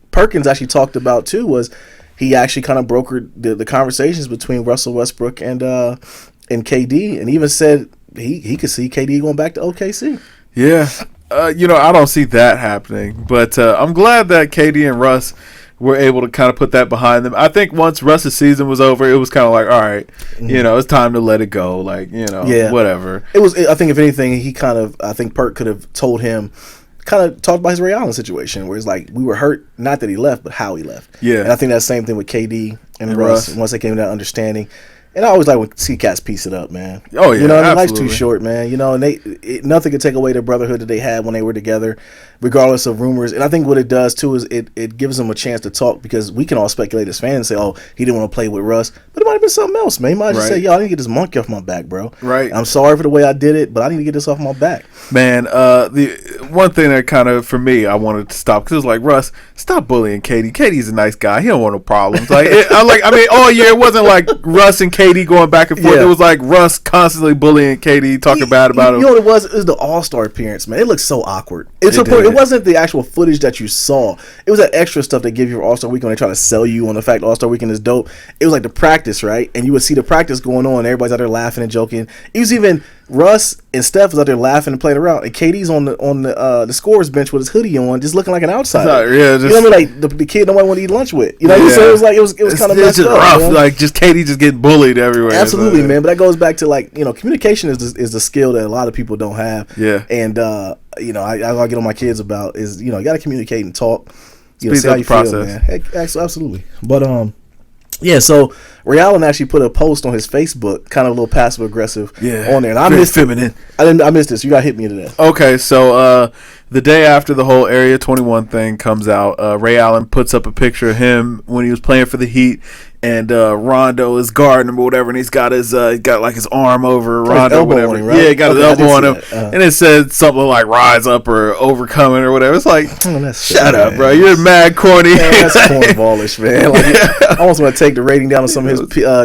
Speaker 1: Perkins actually talked about too was he actually kind of brokered the conversations between Russell Westbrook and KD, and even said he could see KD going back to OKC.
Speaker 2: Yeah, I don't see that happening, but I'm glad that KD and Russ were able to kind of put that behind them. I think once Russ's season was over, it was kind of like, all right, it's time to let it go. Like, whatever.
Speaker 1: It was. I think if anything, I think Perk could have told him, kind of talked about his Ray Allen situation, where it's like we were hurt, not that he left, but how he left.
Speaker 2: Yeah,
Speaker 1: and I think that's the same thing with KD and Russ. Once they came to that understanding. And I always like when see cats piece it up, man.
Speaker 2: Oh yeah,
Speaker 1: life's too short, man. And nothing can take away the brotherhood that they had when they were together, regardless of rumors. And I think what it does too is it gives them a chance to talk, because we can all speculate as fans and say, oh, he didn't want to play with Russ, but it might have been something else, man. He might just say, yo, I need to get this monkey off my back, bro.
Speaker 2: Right.
Speaker 1: I'm sorry for the way I did it, but I need to get this off my back.
Speaker 2: Man, the one thing that kind of for me I wanted to stop, because it's like, Russ, stop bullying KD. KD's a nice guy. He don't want no problems. Like all year it wasn't like Russ and KD going back and forth. Yeah. It was like Russ constantly bullying KD, talking bad about him.
Speaker 1: You know what it was? It was the All-Star appearance, man. It looked so awkward. It wasn't the actual footage that you saw. It was that extra stuff they give you for All-Star Weekend when they try to sell you on the fact All-Star Weekend is dope. It was like the practice, right? And you would see the practice going on. Everybody's out there laughing and joking. It was even Russ and Steph was out there laughing and playing around, and KD's on the scorer's bench with his hoodie on, just looking like an outsider.
Speaker 2: Yeah,
Speaker 1: you know what I mean? Like the kid nobody want to eat lunch with. You know, so it was like it was kind of messed up.
Speaker 2: Rough. Like just KD just getting bullied everywhere.
Speaker 1: Absolutely, man. But that goes back to communication is the skill that a lot of people don't have.
Speaker 2: Yeah.
Speaker 1: And I gotta get on my kids about is you got to communicate and talk.
Speaker 2: Speed up the process.
Speaker 1: Feel, man. Absolutely. But yeah, so Ray Allen actually put a post on his Facebook, kind of a little passive aggressive on there, and I missed
Speaker 2: feminine.
Speaker 1: I missed this. You got to hit me to that.
Speaker 2: Okay, so the day after the whole Area 21 thing comes out, Ray Allen puts up a picture of him when he was playing for the Heat, and Rondo is guarding him or whatever, and he's got his his arm over Rondo or whatever.
Speaker 1: Him, right?
Speaker 2: Yeah, he got his elbow on him, and it said something like "rise up" or "overcoming" or whatever. It's like, shut up, bro. You're mad corny.
Speaker 1: Yeah, that's cornballish, man. I almost want to take the rating down on some of his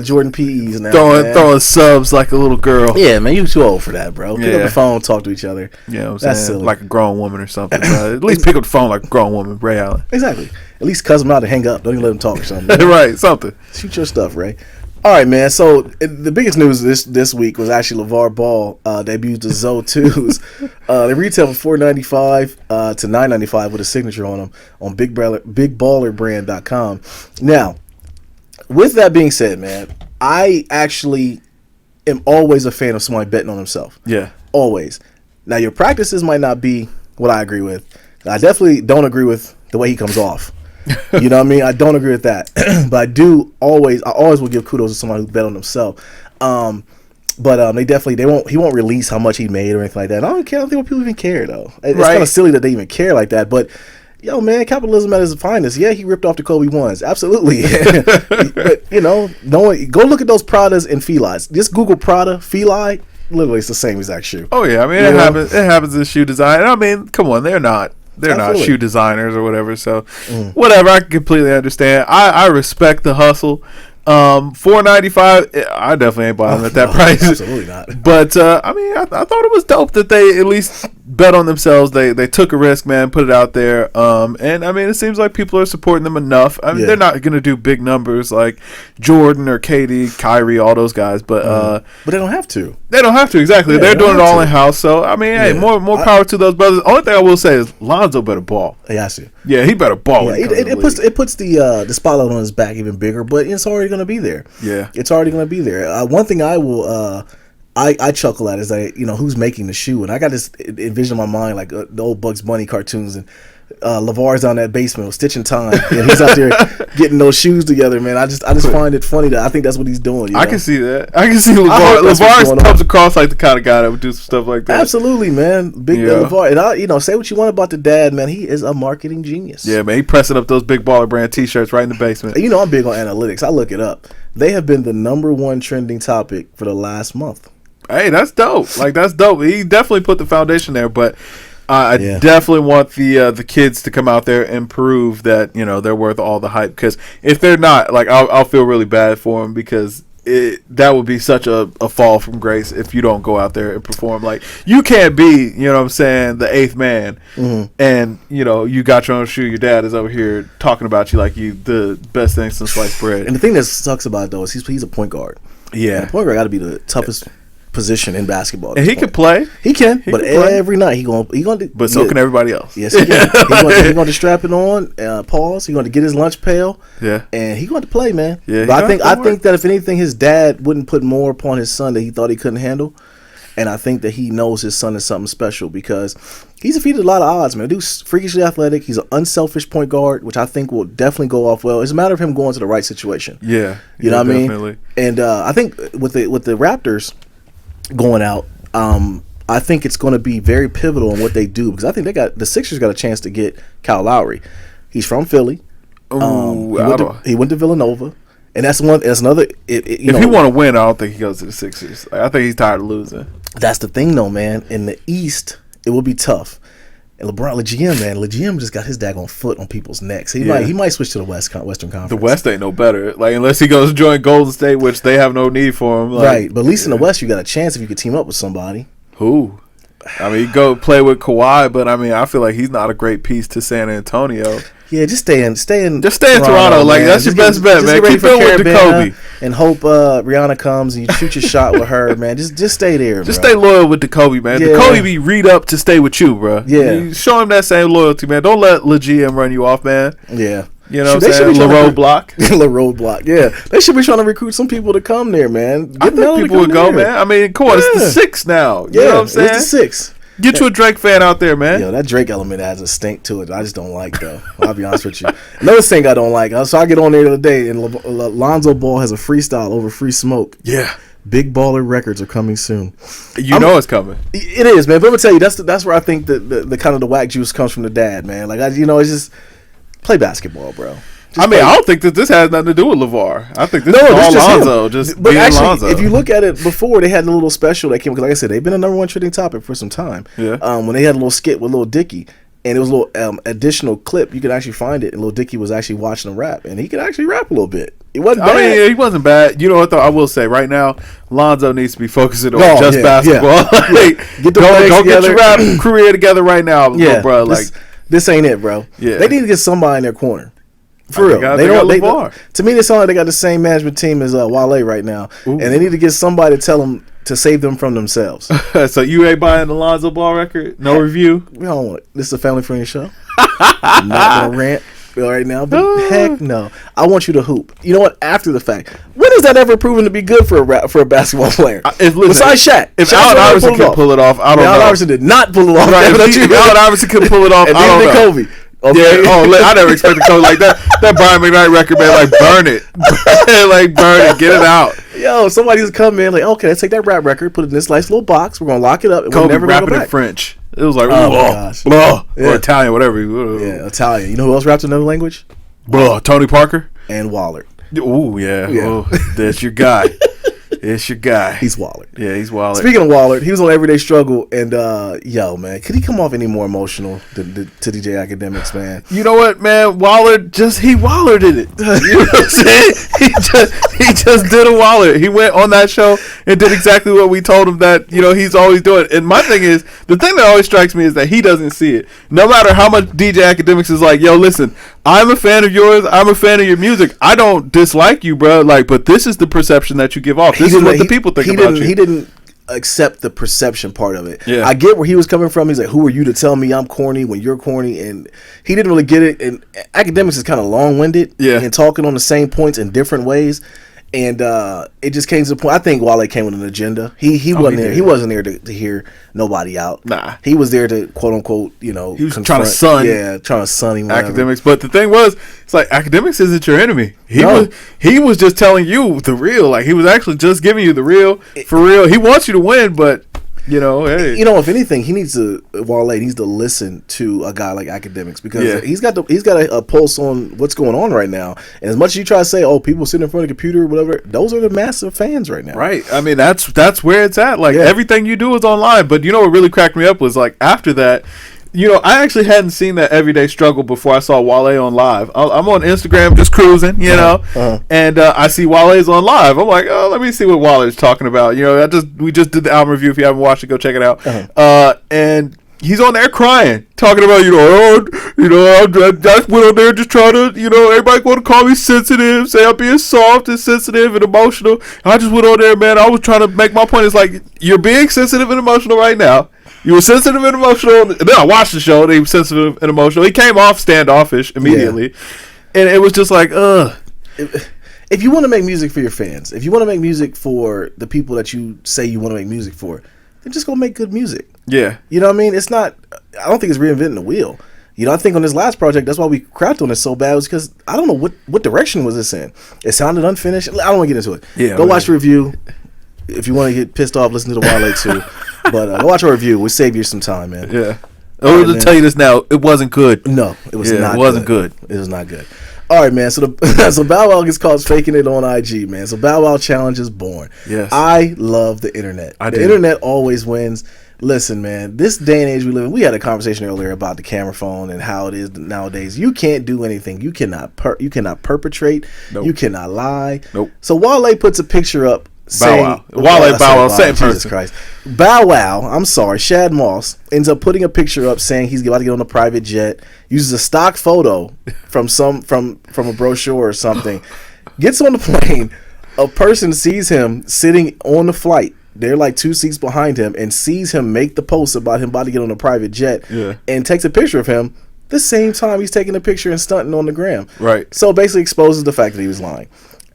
Speaker 1: Jordan PEs now.
Speaker 2: Throwing subs like a little girl.
Speaker 1: Yeah, man, you too old for that, bro. Pick up the phone, talk to each other.
Speaker 2: Yeah, that's silly. Like a grown woman or something. At least pick up the phone like a grown woman, Ray Allen.
Speaker 1: Exactly. At least cuss them out and hang up. Don't even let them talk or something.
Speaker 2: Right, something.
Speaker 1: Shoot your stuff, Ray. All right, man. So the biggest news this week was actually LeVar Ball debuted the Zoe 2s. They retail from $4.95 to $9.95 with a signature on them on BigBallerBrand.com. Now, with that being said, man, I actually am always a fan of somebody betting on himself.
Speaker 2: Yeah.
Speaker 1: Always. Now, your practices might not be what I agree with. I definitely don't agree with the way he comes off. You know what I mean? I don't agree with that. But I always will give kudos to someone who bet on himself. But he won't release how much he made or anything like that. I don't think people even care though. It's kind of silly that they even care like that. But yo, man, capitalism at its finest. Yeah, he ripped off the Kobe ones. Absolutely. But go look at those Pradas and Felines. Just Google Prada, Feli. Literally, it's the same exact shoe.
Speaker 2: Oh yeah, I mean it happens in shoe design. I mean, come on, they're not shoe designers or whatever. So whatever, I completely understand. I respect the hustle. $4.95. I definitely ain't buying them at that price.
Speaker 1: Absolutely not.
Speaker 2: But I mean, I thought it was dope that they at least bet on themselves. They took a risk, man, put it out there. And I mean, it seems like people are supporting them enough. I mean, they're not gonna do big numbers like Jordan or KD, Kyrie, all those guys. But
Speaker 1: they don't have to.
Speaker 2: They don't have to, exactly. They're doing it all in house. So I mean, hey, more power to those brothers. Only thing I will say is Lonzo better ball.
Speaker 1: He has to.
Speaker 2: Yeah, he better ball.
Speaker 1: Yeah, it puts the spotlight on his back even bigger, but it's already going to be there.
Speaker 2: Yeah,
Speaker 1: it's already going to be there. One thing I will I chuckle at is that who's making the shoe, and I got this envision in my mind like the old Bugs Bunny cartoons, and LeVar's down that basement with Stitch in Time, and he's out there getting those shoes together, man. I just find it funny that I think that's what he's doing. You know?
Speaker 2: I can see that. I can see LeVar. LeVar comes across like the kind of guy that would do some stuff like that.
Speaker 1: Absolutely, man. Big LeVar. And say what you want about the dad, man. He is a marketing genius.
Speaker 2: Yeah, man. He pressing up those Big Baller Brand T-shirts right in the basement.
Speaker 1: You know I'm big on analytics. I look it up. They have been the #1 trending topic for the last month.
Speaker 2: Hey, that's dope. Like, that's dope. He definitely put the foundation there, but I definitely want the kids to come out there and prove that, you know, they're worth all the hype. Because if they're not, like, I'll feel really bad for them, because that would be such a fall from grace if you don't go out there and perform. Like, you can't be, you know what I'm saying, the eighth man, and, you know, you got your own shoe, your dad is over here talking about you like you the best thing since sliced bread.
Speaker 1: And the thing that sucks about it, though, is he's a point guard.
Speaker 2: Yeah.
Speaker 1: And the point guard got to be the toughest position in basketball.
Speaker 2: And he can play.
Speaker 1: He can, but every night he gonna.
Speaker 2: But so can everybody else.
Speaker 1: Yes, he can. He's going to strap it on. Pause. He's going to get his lunch pail.
Speaker 2: Yeah, and
Speaker 1: he's going to play, man.
Speaker 2: Yeah,
Speaker 1: but I think that if anything, his dad wouldn't put more upon his son that he thought he couldn't handle. And I think that he knows his son is something special, because he's defeated a lot of odds, man. Dude's freakishly athletic. He's an unselfish point guard, which I think will definitely go off well. It's a matter of him going to the right situation.
Speaker 2: Yeah,
Speaker 1: you know what
Speaker 2: definitely.
Speaker 1: I mean. And I think with the Raptors going out, I think it's going to be very pivotal in what they do, because I think the Sixers got a chance to get Kyle Lowry. He's from Philly. He went to Villanova, and that's another. If
Speaker 2: he want to win, I don't think he goes to the Sixers. I think he's tired of losing.
Speaker 1: That's the thing, though, man. In the East, it will be tough. And LeGM just got his daggone foot on people's necks. He might switch to the Western Conference.
Speaker 2: The West ain't no better, like, unless he goes to join Golden State, which they have no need for him. Like,
Speaker 1: right, but at least in the West, you got a chance if you could team up with somebody.
Speaker 2: Who? I mean, you go play with Kawhi, but I mean, I feel like he's not a great piece to San Antonio.
Speaker 1: Yeah, just stay in Toronto.
Speaker 2: Like, that's your best bet, man. Keep it with Kobe
Speaker 1: and hope Rihanna comes and you shoot your shot with her, man. Just stay there.
Speaker 2: Just stay loyal with Kobe, man.
Speaker 1: Yeah.
Speaker 2: Kobe be read up to stay with you, bro.
Speaker 1: Yeah,
Speaker 2: you show him that same loyalty, man. Don't let LeGM run you off, man.
Speaker 1: Yeah.
Speaker 2: You know what I'm saying?
Speaker 1: Roadblock, yeah. They should be trying to recruit some people to come there, man.
Speaker 2: I think people would go, man. I mean, come on, it's the 6 now. You know what I'm saying?
Speaker 1: It's the 6.
Speaker 2: Get you a Drake fan out there, man.
Speaker 1: Yo, that Drake element has a stink to it. I just don't like, though. I'll be honest with you. Another thing I don't like. So I get on there the other day, and Lonzo Ball has a freestyle over Free Smoke.
Speaker 2: Yeah.
Speaker 1: Big Baller Records are coming soon.
Speaker 2: You know it's coming.
Speaker 1: It is, man. But I'm gonna tell you, that's where I think the kind of the whack juice comes from the dad, man. Like, it's just play basketball, bro.
Speaker 2: I don't think that this has nothing to do with LeVar. I think this is all Lonzo, just being
Speaker 1: actually,
Speaker 2: Lonzo.
Speaker 1: If you look at it, before they had a little special that came, because like I said, they've been a #1 trending topic for some time.
Speaker 2: Yeah.
Speaker 1: When they had a little skit with Lil Dicky, and it was a little additional clip, you could actually find it, and Lil Dicky was actually watching him rap, and he could actually rap a little bit. It wasn't bad.
Speaker 2: I mean, he wasn't bad. You know what, though? I will say, right now, Lonzo needs to be focusing on basketball.
Speaker 1: Yeah.
Speaker 2: Go get your rap career together right now, bro.
Speaker 1: This ain't it, bro.
Speaker 2: Yeah.
Speaker 1: They need to get somebody in their corner. For real, to me, they sound like they got the same management team as Wale right now, and they need to get somebody to tell them to save them from themselves.
Speaker 2: So you ain't buying the Lonzo Ball record? No review?
Speaker 1: We don't want it. This is a family-friendly show. I'm not gonna rant right now, but heck no. I want you to hoop. You know what? After the fact, when is that ever proven to be good for a basketball player? Besides Shaq,
Speaker 2: if Allen Iverson can pull it off, I don't know. Allen
Speaker 1: Iverson did not pull it off.
Speaker 2: Right, if Allen Iverson can pull it off, I don't know.
Speaker 1: Kobe. Okay.
Speaker 2: Yeah. I never expected Kobe like that. That Brian McKnight record, man, like burn it, get it out.
Speaker 1: Yo, somebody's come in like, okay, let's take that rap record, put it in this nice little box. We're gonna lock it up. And
Speaker 2: Kobe
Speaker 1: we'll never
Speaker 2: rapping
Speaker 1: go back.
Speaker 2: in French. It was like,
Speaker 1: blah,
Speaker 2: or Italian, whatever.
Speaker 1: Yeah, Italian. You know who else raps another language?
Speaker 2: Tony Parker
Speaker 1: and Wallard.
Speaker 2: Ooh, yeah. Oh, that's your guy. It's your guy.
Speaker 1: He's Wallard.
Speaker 2: Yeah, he's Wallard.
Speaker 1: Speaking of Wallard, he was on Everyday Struggle, and yo, man, could he come off any more emotional to DJ Academics, man?
Speaker 2: You know what, man? Wallard he Wallarded it. You know what I'm saying? He just did a Wallard. He went on that show and did exactly what we told him that, you know, he's always doing. And my thing is, the thing that always strikes me is that he doesn't see it. No matter how much DJ Academics is like, yo, listen, I'm a fan of yours. I'm a fan of your music. I don't dislike you, bro. Like, but this is the perception that you give off. This is what the people think about you.
Speaker 1: He didn't accept the perception part of it.
Speaker 2: Yeah.
Speaker 1: I get where he was coming from. He's like, who are you to tell me I'm corny when you're corny? And he didn't really get it. And Academics is kind of long-winded in talking on the same points in different ways. And it just came to the point. I think Wale came with an agenda. He wasn't there. He wasn't there to hear nobody out.
Speaker 2: Nah,
Speaker 1: he was there to quote unquote, he was
Speaker 2: trying to sun,
Speaker 1: trying to sun him.
Speaker 2: Academics. But the thing was, it's like Academics isn't your enemy. He was just telling you the real. Like he was actually just giving you the real for real. He wants you to win, but. Hey.
Speaker 1: If anything, Wale needs to listen to a guy like Academics because he's got a pulse on what's going on right now. And as much as you try to say, oh, people sitting in front of the computer or whatever, those are the massive fans right now.
Speaker 2: Right. I mean, that's where it's at. Like everything you do is online. But what really cracked me up was like after that. I actually hadn't seen that everyday struggle before I saw Wale on live. I'm on Instagram just cruising, and I see Wale's on live. I'm like, oh, let me see what Wale's talking about. We just did the album review. If you haven't watched it, go check it out. And he's on there crying, talking about, I just went on there just trying to, everybody want to call me sensitive, say I'm being soft and sensitive and emotional. I just went on there, man. I was trying to make my point. It's like, you're being sensitive and emotional right now. You were sensitive and emotional. And then I watched the show. And he was sensitive and emotional. He came off standoffish immediately. And it was just like,
Speaker 1: If you want to make music for your fans, if you want to make music for the people that you say you want to make music for, then just go make good music.
Speaker 2: Yeah.
Speaker 1: You know what I mean? It's not, I don't think it's reinventing the wheel. I think on this last project, that's why we crapped on it so bad, was because I don't know what direction was this in. It sounded unfinished. I don't want to get into it.
Speaker 2: Yeah.
Speaker 1: Go watch the review. If you want to get pissed off, listen to the Wale too. But go watch our review. We'll save you some time, man.
Speaker 2: Yeah. I'm going to tell you this now. It wasn't good.
Speaker 1: No, it was not.
Speaker 2: It wasn't good.
Speaker 1: It was not good. All right, man. So Bow Wow gets caught faking it on IG, man. So Bow Wow challenge is born.
Speaker 2: Yes.
Speaker 1: I love the internet. The internet always wins. Listen, man, this day and age we live in, we had a conversation earlier about the camera phone and how it is nowadays. You can't do anything. You cannot perpetrate. Nope. You cannot lie.
Speaker 2: Nope.
Speaker 1: So Wale puts a picture up
Speaker 2: Bow Wow. Bow Wow, same person.
Speaker 1: Jesus Christ. Bow Wow, I'm sorry, Shad Moss ends up putting a picture up saying he's about to get on a private jet, uses a stock photo from a brochure or something, gets on the plane, a person sees him sitting on the flight, they're like 2 seats behind him, and sees him make the post about him about to get on a private jet, and takes a picture of him the same time he's taking a picture and stunting on the gram.
Speaker 2: Right.
Speaker 1: So basically exposes the fact that he was lying.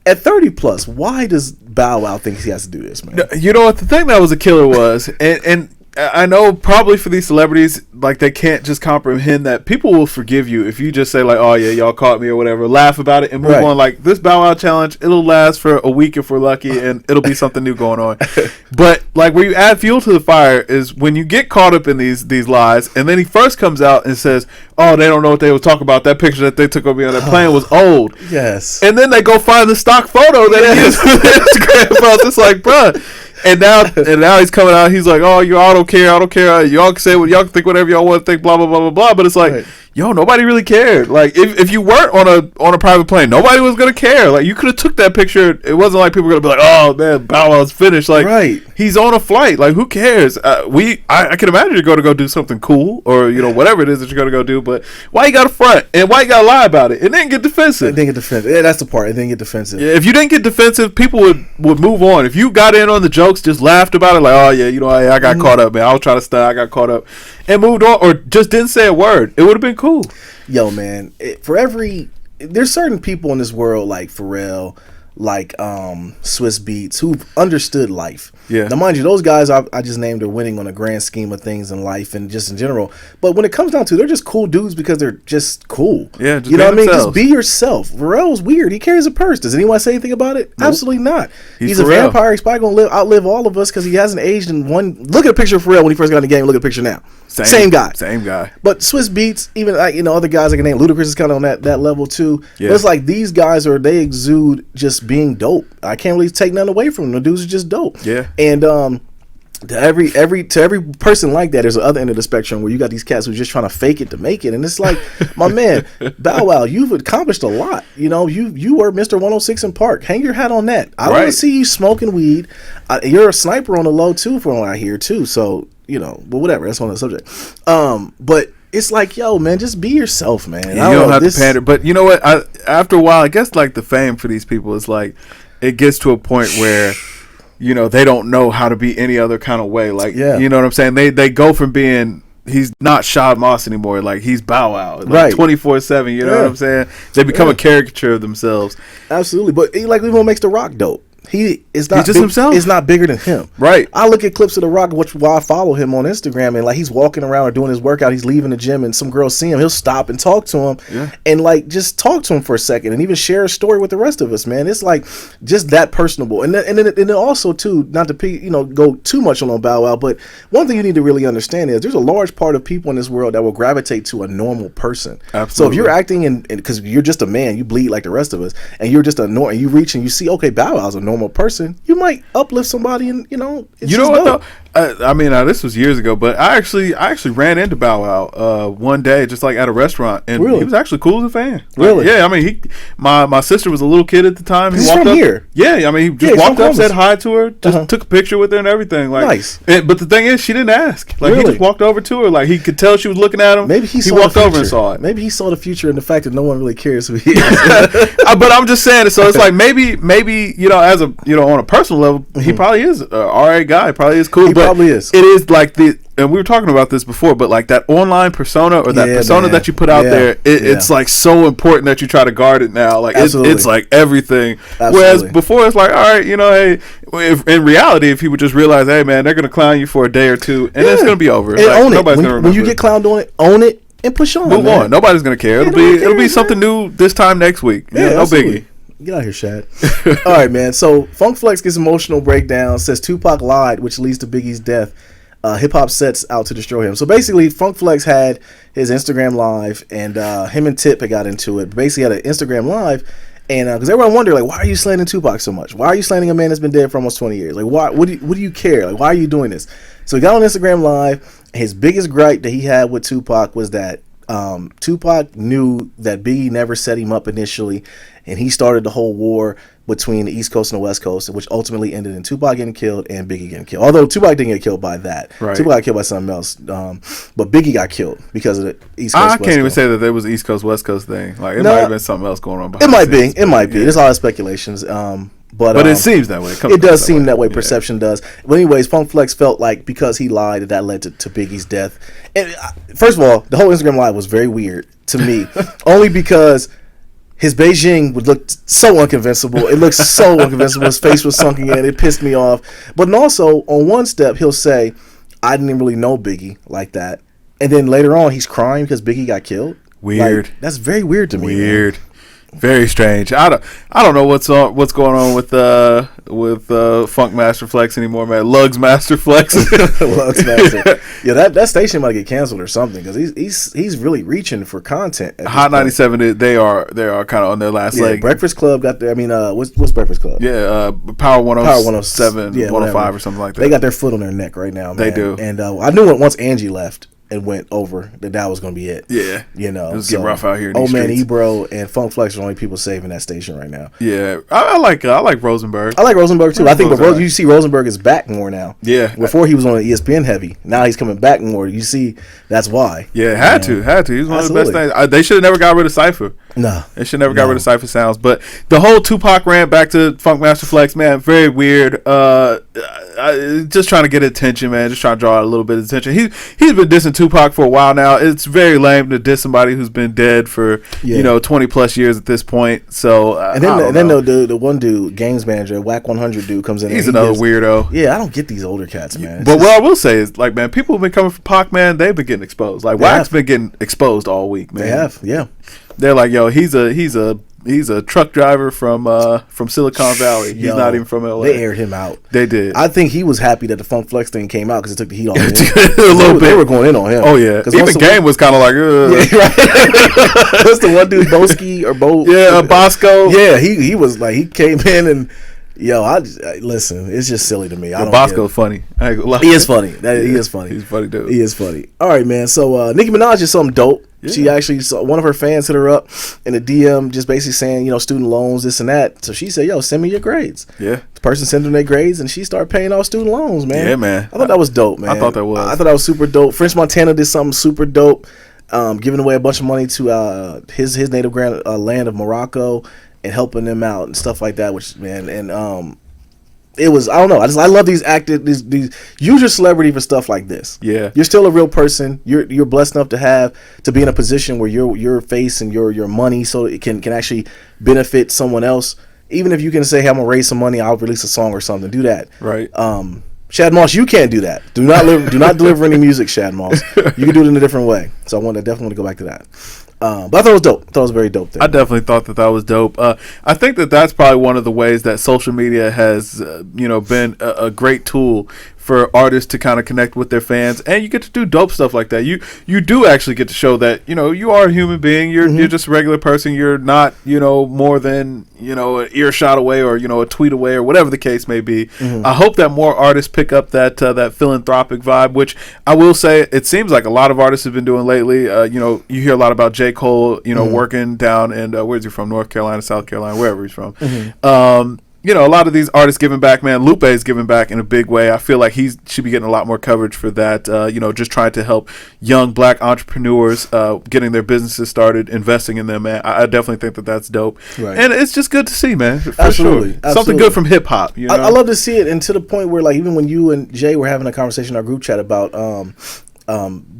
Speaker 1: At 30 plus, why does Bow Wow think he has to do this, man?
Speaker 2: You know what? The thing that was a killer was, and I know probably for these celebrities, like they can't just comprehend that people will forgive you if you just say like, oh yeah, y'all caught me or whatever, laugh about it and move on. Like this Bow Wow challenge, it'll last for a week if we're lucky, and it'll be something new going on. But like where you add fuel to the fire is when you get caught up in these lies, and then he first comes out and says, oh, they don't know what they were talking about. That picture that they took of me on that plane was old.
Speaker 1: Yes.
Speaker 2: And then they go find the stock photo that he used for the Instagram post. It's like, bruh. And now he's coming out. He's like, "Oh, I don't care. Y'all can say what y'all can think, whatever y'all want to think. Blah blah blah blah blah." But it's like, yo, nobody really cared. Like, if you weren't on a private plane, nobody was gonna care. Like, you could have took that picture. It wasn't like people were gonna be like, "Oh man, Bow Wow's finished." Like, he's on a flight. Like, who cares? I can imagine you're going to go do something cool or whatever it is that you're gonna go do. But why you got to front and why you got to lie about it? It didn't get defensive.
Speaker 1: Yeah, that's the part. It didn't get defensive.
Speaker 2: Yeah, if you didn't get defensive, people would move on. If you got in on the jokes, just laughed about it, like, oh yeah, I got caught up, man. I was trying to stunt, I got caught up, and moved on, or just didn't say a word. It would have been cool.
Speaker 1: Yo, man, there's certain people in this world like Pharrell, like Swiss Beats, who've understood life.
Speaker 2: Yeah.
Speaker 1: Now, mind you, those guys I just named are winning on a grand scheme of things in life and just in general. But when it comes down to it, they're just cool dudes because they're just cool.
Speaker 2: Yeah, just
Speaker 1: you know what I mean?
Speaker 2: themselves.
Speaker 1: Just be yourself. Pharrell's weird. He carries a purse. Does anyone say anything about it? Nope. Absolutely not. He's a vampire. He's probably gonna outlive all of us because he hasn't aged in one. Look at a picture of Pharrell when he first got in the game. Look at a picture now. Same guy.
Speaker 2: Same guy.
Speaker 1: But Swiss Beats, even other guys I can name, Ludacris is kind of on that level too. Yeah. But it's like these guys they exude just being dope. I can't really take nothing away from them. The dudes are just dope.
Speaker 2: Yeah.
Speaker 1: And to every person like that, there's the other end of the spectrum where you got these cats who's just trying to fake it to make it. And it's like, my man, Bow Wow, you've accomplished a lot. You were Mr. 106 in Park. Hang your hat on that. I don't want to see you smoking weed. You're a sniper on the low too, from what I hear too. So but whatever. That's on the subject. But it's like, yo, man, just be yourself, man.
Speaker 2: Yeah, you don't have to pander. But you know what? After a while, I guess like the fame for these people is like, it gets to a point where, they don't know how to be any other kind of way. Like, you know what I'm saying? They go from being he's not Shad Moss anymore. Like he's Bow Wow, like
Speaker 1: right,
Speaker 2: 24/7. You know what I'm saying? They become a caricature of themselves.
Speaker 1: Absolutely, but like what makes The Rock dope. He is not
Speaker 2: he's just himself.
Speaker 1: It's not bigger than him.
Speaker 2: Right.
Speaker 1: I look at clips of The Rock, while I follow him on Instagram, and like he's walking around or doing his workout, he's leaving the gym, and some girl see him, he'll stop and talk to him, and like just talk to him for a second, and even share a story with the rest of us. Man, it's like just that personable, and then also too, not to go too much on Bow Wow, but one thing you need to really understand is there's a large part of people in this world that will gravitate to a normal person.
Speaker 2: Absolutely.
Speaker 1: So if you're acting and because you're just a man, you bleed like the rest of us, and you're just and you reach and you see, okay, Bow Wow's a normal person, you might uplift somebody, and it's
Speaker 2: you know what dope. Though? I mean, this was years ago, but I actually ran into Bow Wow one day, just like at a restaurant, and he was actually cool as a fan.
Speaker 1: Really?
Speaker 2: Like, yeah. I mean, my sister was a little kid at the time.
Speaker 1: He's from here.
Speaker 2: Yeah. I mean, he just walked up, said hi to her, just took a picture with her and everything. Like,
Speaker 1: nice.
Speaker 2: But the thing is, she didn't ask. Like, he just walked over to her. Like, he could tell she was looking at him.
Speaker 1: Maybe he
Speaker 2: walked over and saw it.
Speaker 1: Maybe he saw the future in the fact that no one really cares who he is.
Speaker 2: But I'm just saying, so it's like maybe as a on a personal level, he probably is an alright guy. Probably is cool.
Speaker 1: He probably is.
Speaker 2: It is like and we were talking about this before, but like that online persona or that persona that you put out there, it's like so important that you try to guard it now. Like it's like everything.
Speaker 1: Absolutely.
Speaker 2: Whereas before it's like, all right, hey, in reality, if people just realize, hey man, they're gonna clown you for a day or two, and it's gonna be over.
Speaker 1: And
Speaker 2: like,
Speaker 1: own it.
Speaker 2: Nobody's gonna remember.
Speaker 1: When you get clowned on it, own it and push on.
Speaker 2: Move on. Nobody's gonna care. It'll be something new this time next week.
Speaker 1: Yeah,
Speaker 2: no biggie.
Speaker 1: Get out here, Shad. All right, man. So Funk Flex gets emotional breakdown. Says Tupac lied, which leads to Biggie's death. Hip hop sets out to destroy him. So basically, Funk Flex had his Instagram live, and him and Tip had got into it. Basically, had an Instagram live, and because everyone wondered, like, why are you slandering Tupac so much? Why are you slandering a man that's been dead for almost 20 years? Like, why? What do you care? Like, why are you doing this? So he got on Instagram live. His biggest gripe that he had with Tupac was that Tupac knew that Biggie never set him up initially, and he started the whole war between the East Coast and the West Coast, which ultimately ended in Tupac getting killed and Biggie getting killed. Although Tupac didn't get killed by that.
Speaker 2: Right.
Speaker 1: Tupac got killed by something else. But Biggie got killed because of the East Coast,
Speaker 2: I can't even say that there was East Coast, West Coast thing. Like, it might have been something else going on behind
Speaker 1: It might
Speaker 2: the scenes,
Speaker 1: be. It might be. There's a lot of speculations. But
Speaker 2: it seems that way.
Speaker 1: It does seem that way. Perception does. But anyways, Funk Flex felt like because he lied that led to Biggie's death. And first of all, the whole Instagram live was very weird to me, only because his Beijing would look so unconvincible. It looked so unconvincible. His face was sunken in. It pissed me off. But also, on one step, he'll say, "I didn't really know Biggie like that," and then later on, he's crying because Biggie got killed.
Speaker 2: Weird.
Speaker 1: Like, that's very weird to me.
Speaker 2: Weird. Man. Very strange. I don't know what's going on with Funk Master Flex anymore, man. Lugs Master Flex.
Speaker 1: Lugs Master. Yeah, that station might get canceled or something because he's really reaching for content.
Speaker 2: Hot 97. They are kind of on their last leg.
Speaker 1: Breakfast Club got there. I mean, what's Breakfast Club?
Speaker 2: Yeah, Power 107, 105 or something like that.
Speaker 1: They got their foot on their neck right now, man.
Speaker 2: They do.
Speaker 1: And I knew it once Angie left and went over that was going to be it.
Speaker 2: Yeah.
Speaker 1: It
Speaker 2: was getting rough out here in
Speaker 1: Old Man
Speaker 2: streets.
Speaker 1: Ebro and Funk Flex are the only people saving that station right now.
Speaker 2: Yeah. I like Rosenberg.
Speaker 1: I like Rosenberg too. I think you see Rosenberg is back more now.
Speaker 2: Yeah.
Speaker 1: Before he was on ESPN heavy. Now he's coming back more. You see that's why.
Speaker 2: Yeah, had to. He's one of the best things. They should have never got rid of Cypher.
Speaker 1: No.
Speaker 2: They should never got rid of Cypher Sounds. But the whole Tupac rant back to Funk Master Flex, man, very weird. Just trying to get attention, man. Just trying to draw a little bit of attention. He's been dissing Tupac for a while now. It's very lame to diss somebody who's been dead for 20 plus years at this point. So
Speaker 1: and then the one dude, Games Manager, Whack 100 dude comes in.
Speaker 2: He's another weirdo.
Speaker 1: Yeah, I don't get these older cats, man.
Speaker 2: But what I will say is, like, man, people have been coming for Pac, man. They've been getting exposed. Like, Whack's been getting exposed all week, man.
Speaker 1: They have, yeah.
Speaker 2: They're like, yo, he's a truck driver from Silicon Valley. He's not even from LA.
Speaker 1: They aired him out.
Speaker 2: They did.
Speaker 1: I think he was happy that the Funk Flex thing came out because it took the heat off him.
Speaker 2: A little bit.
Speaker 1: They were going in on him.
Speaker 2: Oh yeah. Even Game was kind of like,
Speaker 1: yeah, right. What's the one dude, Boski or Bo?
Speaker 2: Yeah, Bosco.
Speaker 1: Yeah, he was like, he came in and. Yo, listen. It's just silly to me. I don't
Speaker 2: Bosco's funny.
Speaker 1: He is funny. He is funny.
Speaker 2: He's funny dude.
Speaker 1: He is funny. All right, man. So Nicki Minaj is something dope. Yeah. She actually saw one of her fans hit her up in a DM, just basically saying, student loans, this and that. So she said, "Yo, send me your grades."
Speaker 2: Yeah.
Speaker 1: The person sent them their grades, and she started paying off student loans, man.
Speaker 2: Yeah, man.
Speaker 1: I thought that was dope, man.
Speaker 2: I thought that was
Speaker 1: super dope. French Montana did something super dope, giving away a bunch of money to his native land of Morocco and helping them out and stuff like that. Which, man, and it was, I don't know. I love these these use your celebrity for stuff like this.
Speaker 2: Yeah,
Speaker 1: you're still a real person. You're blessed enough to be in a position where your face and your money so it can actually benefit someone else. Even if you can say, hey, I'm gonna raise some money, I'll release a song or something. Do that.
Speaker 2: Right.
Speaker 1: Shad Moss, you can't do that. Do not deliver any music, Shad Moss. You can do it in a different way. So I definitely want to go back to that. But I thought it was dope. I thought it was a very dope thing.
Speaker 2: I definitely thought that was dope. I think that's probably one of the ways that social media has, been a great tool for artists to kind of connect with their fans, and you get to do dope stuff like that. You do actually get to show that you are a human being. You're just a regular person. You're not more than an earshot away or a tweet away or whatever the case may be. I hope that more artists pick up that philanthropic vibe, which I will say it seems like a lot of artists have been doing lately. You hear a lot about J. Cole, working down and where's he from? North Carolina, South Carolina, wherever he's from. A lot of these artists giving back, man. Lupe is giving back in a big way. I feel like he should be getting a lot more coverage for that. Just trying to help young black entrepreneurs getting their businesses started, investing in them, man. I definitely think that's dope. Right. And it's just good to see, man. For
Speaker 1: Absolutely.
Speaker 2: Sure.
Speaker 1: Absolutely.
Speaker 2: Something good from hip hop.
Speaker 1: I love to see it, and to the point where, like, even when you and Jay were having a conversation in our group chat about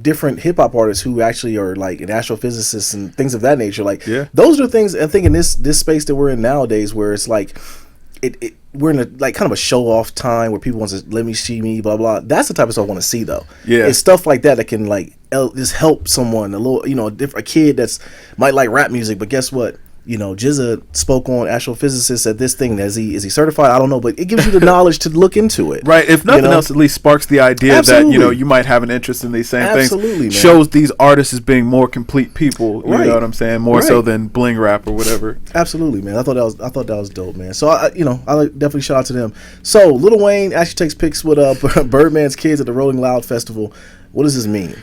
Speaker 1: different hip hop artists who actually are like astrophysicists and things of that nature. Like, those are things I think in this space that we're in nowadays, where it's like we're in a like kind of a show off time where people want to let me see me, blah blah. That's the type of stuff I want to see, though. Yeah, it's stuff like that can like just help someone a little, a kid that's might like rap music, but guess what? Jizza spoke on astrophysicists at this thing. Is he certified? I don't know, but it gives you the knowledge to look into it.
Speaker 2: Right. If nothing else, at least sparks the idea Absolutely. That you might have an interest in these same
Speaker 1: Absolutely,
Speaker 2: things.
Speaker 1: Man.
Speaker 2: Shows these artists as being more complete people. You know what I'm saying? More so than bling rap or whatever.
Speaker 1: Absolutely, man. I thought that was dope, man. So I definitely shout out to them. So Lil Wayne actually takes pics with Birdman's kids at the Rolling Loud Festival. What does this mean?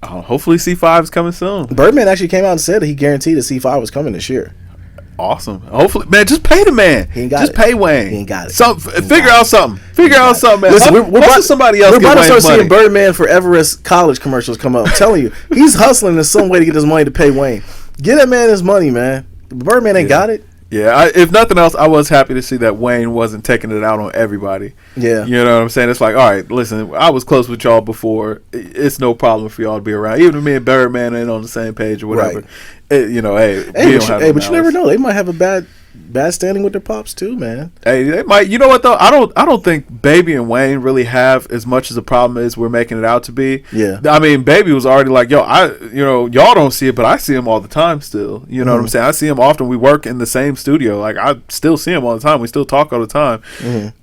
Speaker 2: Hopefully C5 is coming soon.
Speaker 1: Birdman actually came out and said that he guaranteed that C5 was coming this year.
Speaker 2: Awesome. Hopefully, man, just pay the man.
Speaker 1: He ain't got
Speaker 2: just
Speaker 1: it.
Speaker 2: pay Wayne.
Speaker 1: He ain't got it.
Speaker 2: Figure out something. Figure out something, man.
Speaker 1: Listen, we're about
Speaker 2: somebody else.
Speaker 1: We're about to start
Speaker 2: money.
Speaker 1: seeing Birdman for Everest college commercials come up. I'm telling you, he's hustling in some way to get his money to pay Wayne. Get that man his money, man. Birdman ain't got it.
Speaker 2: Yeah, if nothing else, I was happy to see that Wayne wasn't taking it out on everybody.
Speaker 1: Yeah.
Speaker 2: You know what I'm saying? It's like, all right, listen, I was close with y'all before. It's no problem for y'all to be around. Even if me and Birdman ain't on the same page or whatever.
Speaker 1: Right.
Speaker 2: But you
Speaker 1: never know. They might have a bad standing with their pops too, man.
Speaker 2: Hey, they might. You know what though? I don't think Baby and Wayne really have as much as a problem as we're making it out to be.
Speaker 1: Yeah.
Speaker 2: I mean, Baby was already like, y'all don't see it, but I see him all the time still. You know what I'm saying? I see him often. We work in the same studio. Like, I still see him all the time. We still talk all the time.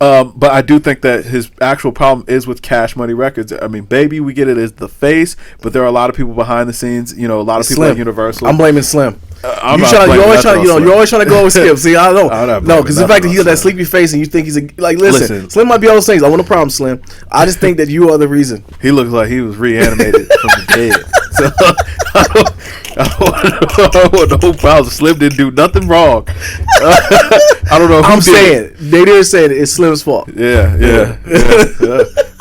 Speaker 2: But I do think that his actual problem is with Cash Money Records. I mean, Baby, we get it as the face, but there are a lot of people behind the scenes. A lot of people at Universal.
Speaker 1: I'm blaming Slim.
Speaker 2: You're always trying
Speaker 1: to go with Skip. See, I don't know. Because the fact that he got that sleepy face and you think he's listen, Slim might be all those things. I want no problem, Slim. I just think that you are the reason.
Speaker 2: He looks like he was reanimated from the dead. So I don't want no problem. Slim didn't do nothing wrong. I don't know.
Speaker 1: I'm saying they didn't say it. It's Slim's fault.
Speaker 2: Yeah.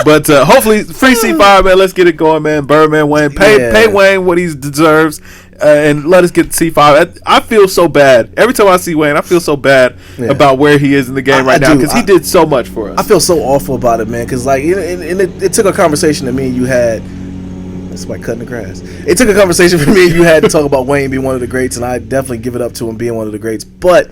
Speaker 2: But hopefully, free C5, man. Let's get it going, man. Birdman, Wayne, pay Wayne what he deserves. And let us get C5. I feel so bad. Every time I see Wayne, I feel so bad about where he is in the game right now because he did so much for us.
Speaker 1: I feel so awful about it, man, because like, it took a conversation that me and you had. That's like cutting the grass. It took a conversation for me and you had to talk about Wayne being one of the greats, and I definitely give it up to him being one of the greats. But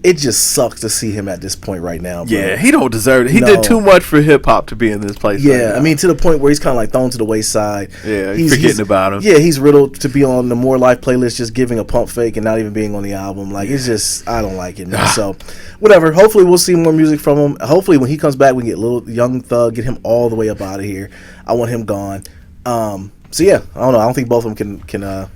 Speaker 1: it just sucks to see him at this point right now, bro.
Speaker 2: Yeah, he don't deserve it. He did too much for hip hop to be in this place.
Speaker 1: Yeah, right, I mean, to the point where he's kind of like thrown to the wayside.
Speaker 2: Yeah, he's forgetting about him.
Speaker 1: Yeah, he's riddled to be on the More Life playlist, just giving a pump fake and not even being on the album. Like, it's just, I don't like it, man. So, whatever. Hopefully, we'll see more music from him. Hopefully, when he comes back, we can get Lil Young Thug, get him all the way up out of here. I want him gone. So yeah, I don't know. I don't think both of them can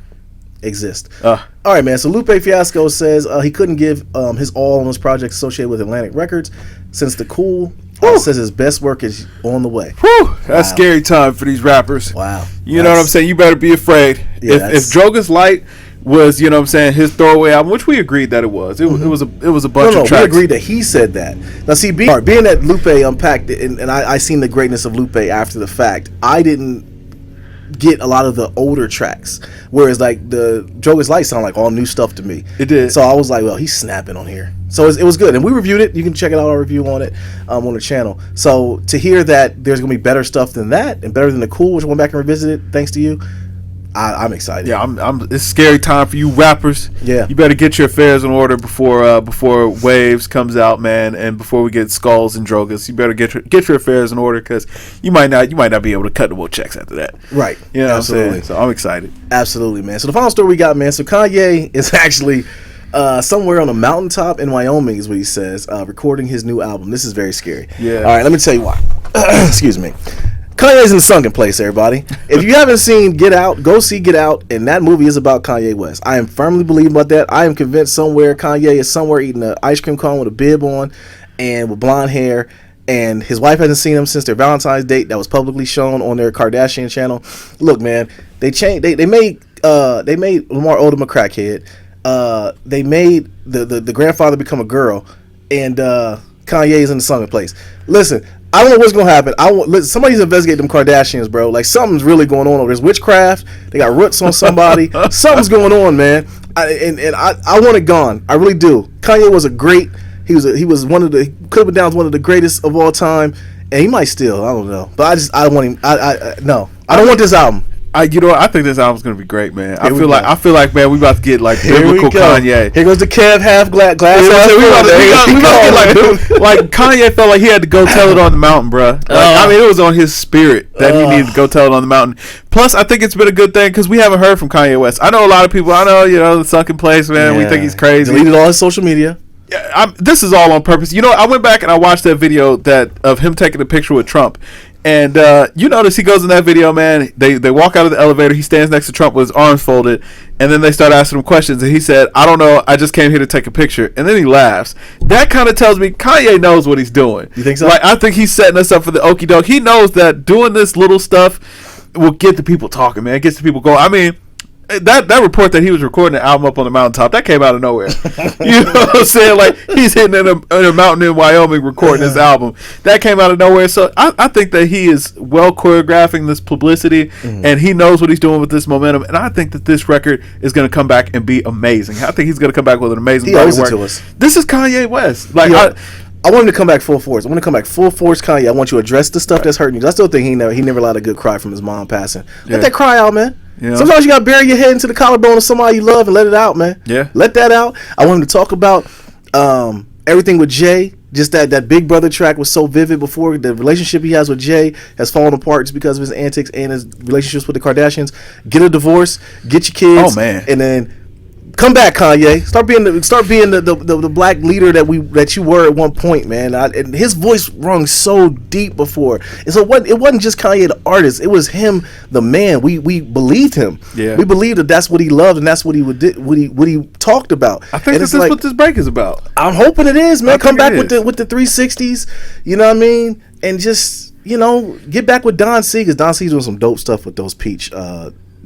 Speaker 1: exist. All right, man. So Lupe Fiasco says he couldn't give his all on his project associated with Atlantic Records since the Cool says his best work is on the way.
Speaker 2: Whew, that's scary time for these rappers.
Speaker 1: Wow.
Speaker 2: You know what I'm saying? You better be afraid.
Speaker 1: Yeah,
Speaker 2: if Droga's Light was, you know what I'm saying, his throwaway album, which we agreed that it was. It was a bunch of tracks.
Speaker 1: We agreed that he said that. Now, see, being that Lupe unpacked it, and I seen the greatness of Lupe after the fact, I didn't get a lot of the older tracks, whereas like the Joker's Light sound like all new stuff to me.
Speaker 2: It did.
Speaker 1: So I was like, well, he's snapping on here. So it was good, and we reviewed it. You can check out our review on it on the channel. So to hear that there's gonna be better stuff than that, and better than the Cool, which I went back and revisited, thanks to you, I'm excited.
Speaker 2: Yeah, it's scary time for you rappers.
Speaker 1: Yeah,
Speaker 2: you better get your affairs in order before Waves comes out, man, and before we get Skulls and Drogas. You better get your affairs in order, because you might not be able to cut the more checks after that.
Speaker 1: Right.
Speaker 2: You know Absolutely. What I'm saying? So I'm excited.
Speaker 1: Absolutely, man. So the final story we got, man. So Kanye is actually somewhere on a mountaintop in Wyoming, is what he says, recording his new album. This is very scary.
Speaker 2: Yeah.
Speaker 1: All right, let me tell you why. Excuse me. Kanye's in the sunken place, everybody. If you haven't seen Get Out, go see Get Out, and that movie is about Kanye West. I am firmly believing about that. I am convinced Kanye is somewhere eating an ice cream cone with a bib on and with blonde hair, and his wife hasn't seen him since their Valentine's date that was publicly shown on their Kardashian channel. Look, man, they made Lamar Odom a crackhead. They made the grandfather become a girl, and Kanye is in the sunken place. Listen, I don't know what's gonna happen. Somebody's investigating them Kardashians, bro. Like, something's really going on. There's witchcraft. They got roots on somebody. Something's going on, man. I want it gone. I really do. Kanye was a great. He was one of the. Could have been down as one of the greatest of all time, and he might still. I don't know, but I want him. No. I don't want this album.
Speaker 2: I think this album's gonna be great, man. I feel like, man, we about to get like biblical Kanye.
Speaker 1: Here goes the Kev half glass.
Speaker 2: We about to get like Kanye felt like he had to go tell it on the mountain, bro. It was on his spirit that he needed to go tell it on the mountain. Plus, I think it's been a good thing because we haven't heard from Kanye West. I know a lot of people. The sunken place, man. We think he's crazy.
Speaker 1: Deleted all his social media.
Speaker 2: Yeah, this is all on purpose. I went back and I watched that video of him taking a picture with Trump. And you notice he goes in that video, man. They walk out of the elevator. He stands next to Trump with his arms folded, and then they start asking him questions. And he said, "I don't know. I just came here to take a picture." And then he laughs. That kind of tells me Kanye knows what he's doing.
Speaker 1: You think so?
Speaker 2: Like, I think he's setting us up for the okie doke. He knows that doing this little stuff will get the people talking, man. It gets the people going. I mean, that report that he was recording an album up on the mountaintop, that came out of nowhere. You know what I'm saying? Like, he's hitting in a mountain in Wyoming recording his album. That came out of nowhere. So I think that he is well choreographing this publicity, and he knows what he's doing with this momentum. And I think that this record is going to come back and be amazing. I think he's going to come back with an amazing body of work.
Speaker 1: To us.
Speaker 2: This is Kanye West. Like,
Speaker 1: I want him to come back full force. I want to come back full force, Kanye. I want you to address the stuff that's hurting you. I still think he never allowed a good cry from his mom passing. Let that cry out, man. Yeah. Sometimes you gotta bury your head into the collarbone of somebody you love and let it out, man.
Speaker 2: Yeah.
Speaker 1: Let that out. I want him to talk about everything with Jay. Just that Big Brother track was so vivid before. The relationship he has with Jay has fallen apart just because of his antics and his relationships with the Kardashians. Get a divorce, get your kids, and then come back, Kanye. Start being the black leader that you were at one point, man. And his voice rung so deep before. And so it wasn't just Kanye the artist. It was him, the man. We believed him.
Speaker 2: Yeah.
Speaker 1: We believed that's what he loved and that's what he what he talked about.
Speaker 2: I think this is what this break is about.
Speaker 1: I'm hoping it is, man. Come back with the 360s. You know what I mean? And just get back with Don C, because Don C's doing some dope stuff with those peach.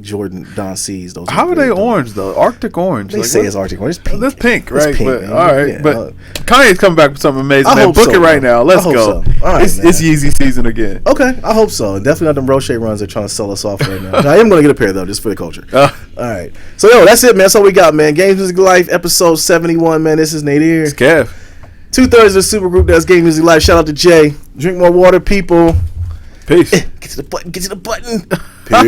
Speaker 1: Jordan Don C's. Those.
Speaker 2: How are they orange though? Arctic orange.
Speaker 1: They say it's Arctic orange. It's pink.
Speaker 2: That's pink, right?
Speaker 1: It's pink,
Speaker 2: but,
Speaker 1: man.
Speaker 2: all right,
Speaker 1: yeah,
Speaker 2: but Kanye's coming back with something amazing.
Speaker 1: I
Speaker 2: Man,
Speaker 1: hope
Speaker 2: book
Speaker 1: so,
Speaker 2: it right now. Let's go.
Speaker 1: So. All right,
Speaker 2: it's Yeezy season again.
Speaker 1: Okay, I hope so. Definitely not them Roche runs they're trying to sell us off right now. I am gonna get a pair though, just for the culture. All right. So that's it, man. That's all we got, man. Games Music Life, episode 71, man. This is Nadir.
Speaker 2: It's Kev.
Speaker 1: 2/3 of the super group that's Games Music Life. Shout out to Jay. Drink more water, people.
Speaker 2: Peace.
Speaker 1: Get to the button. Peace.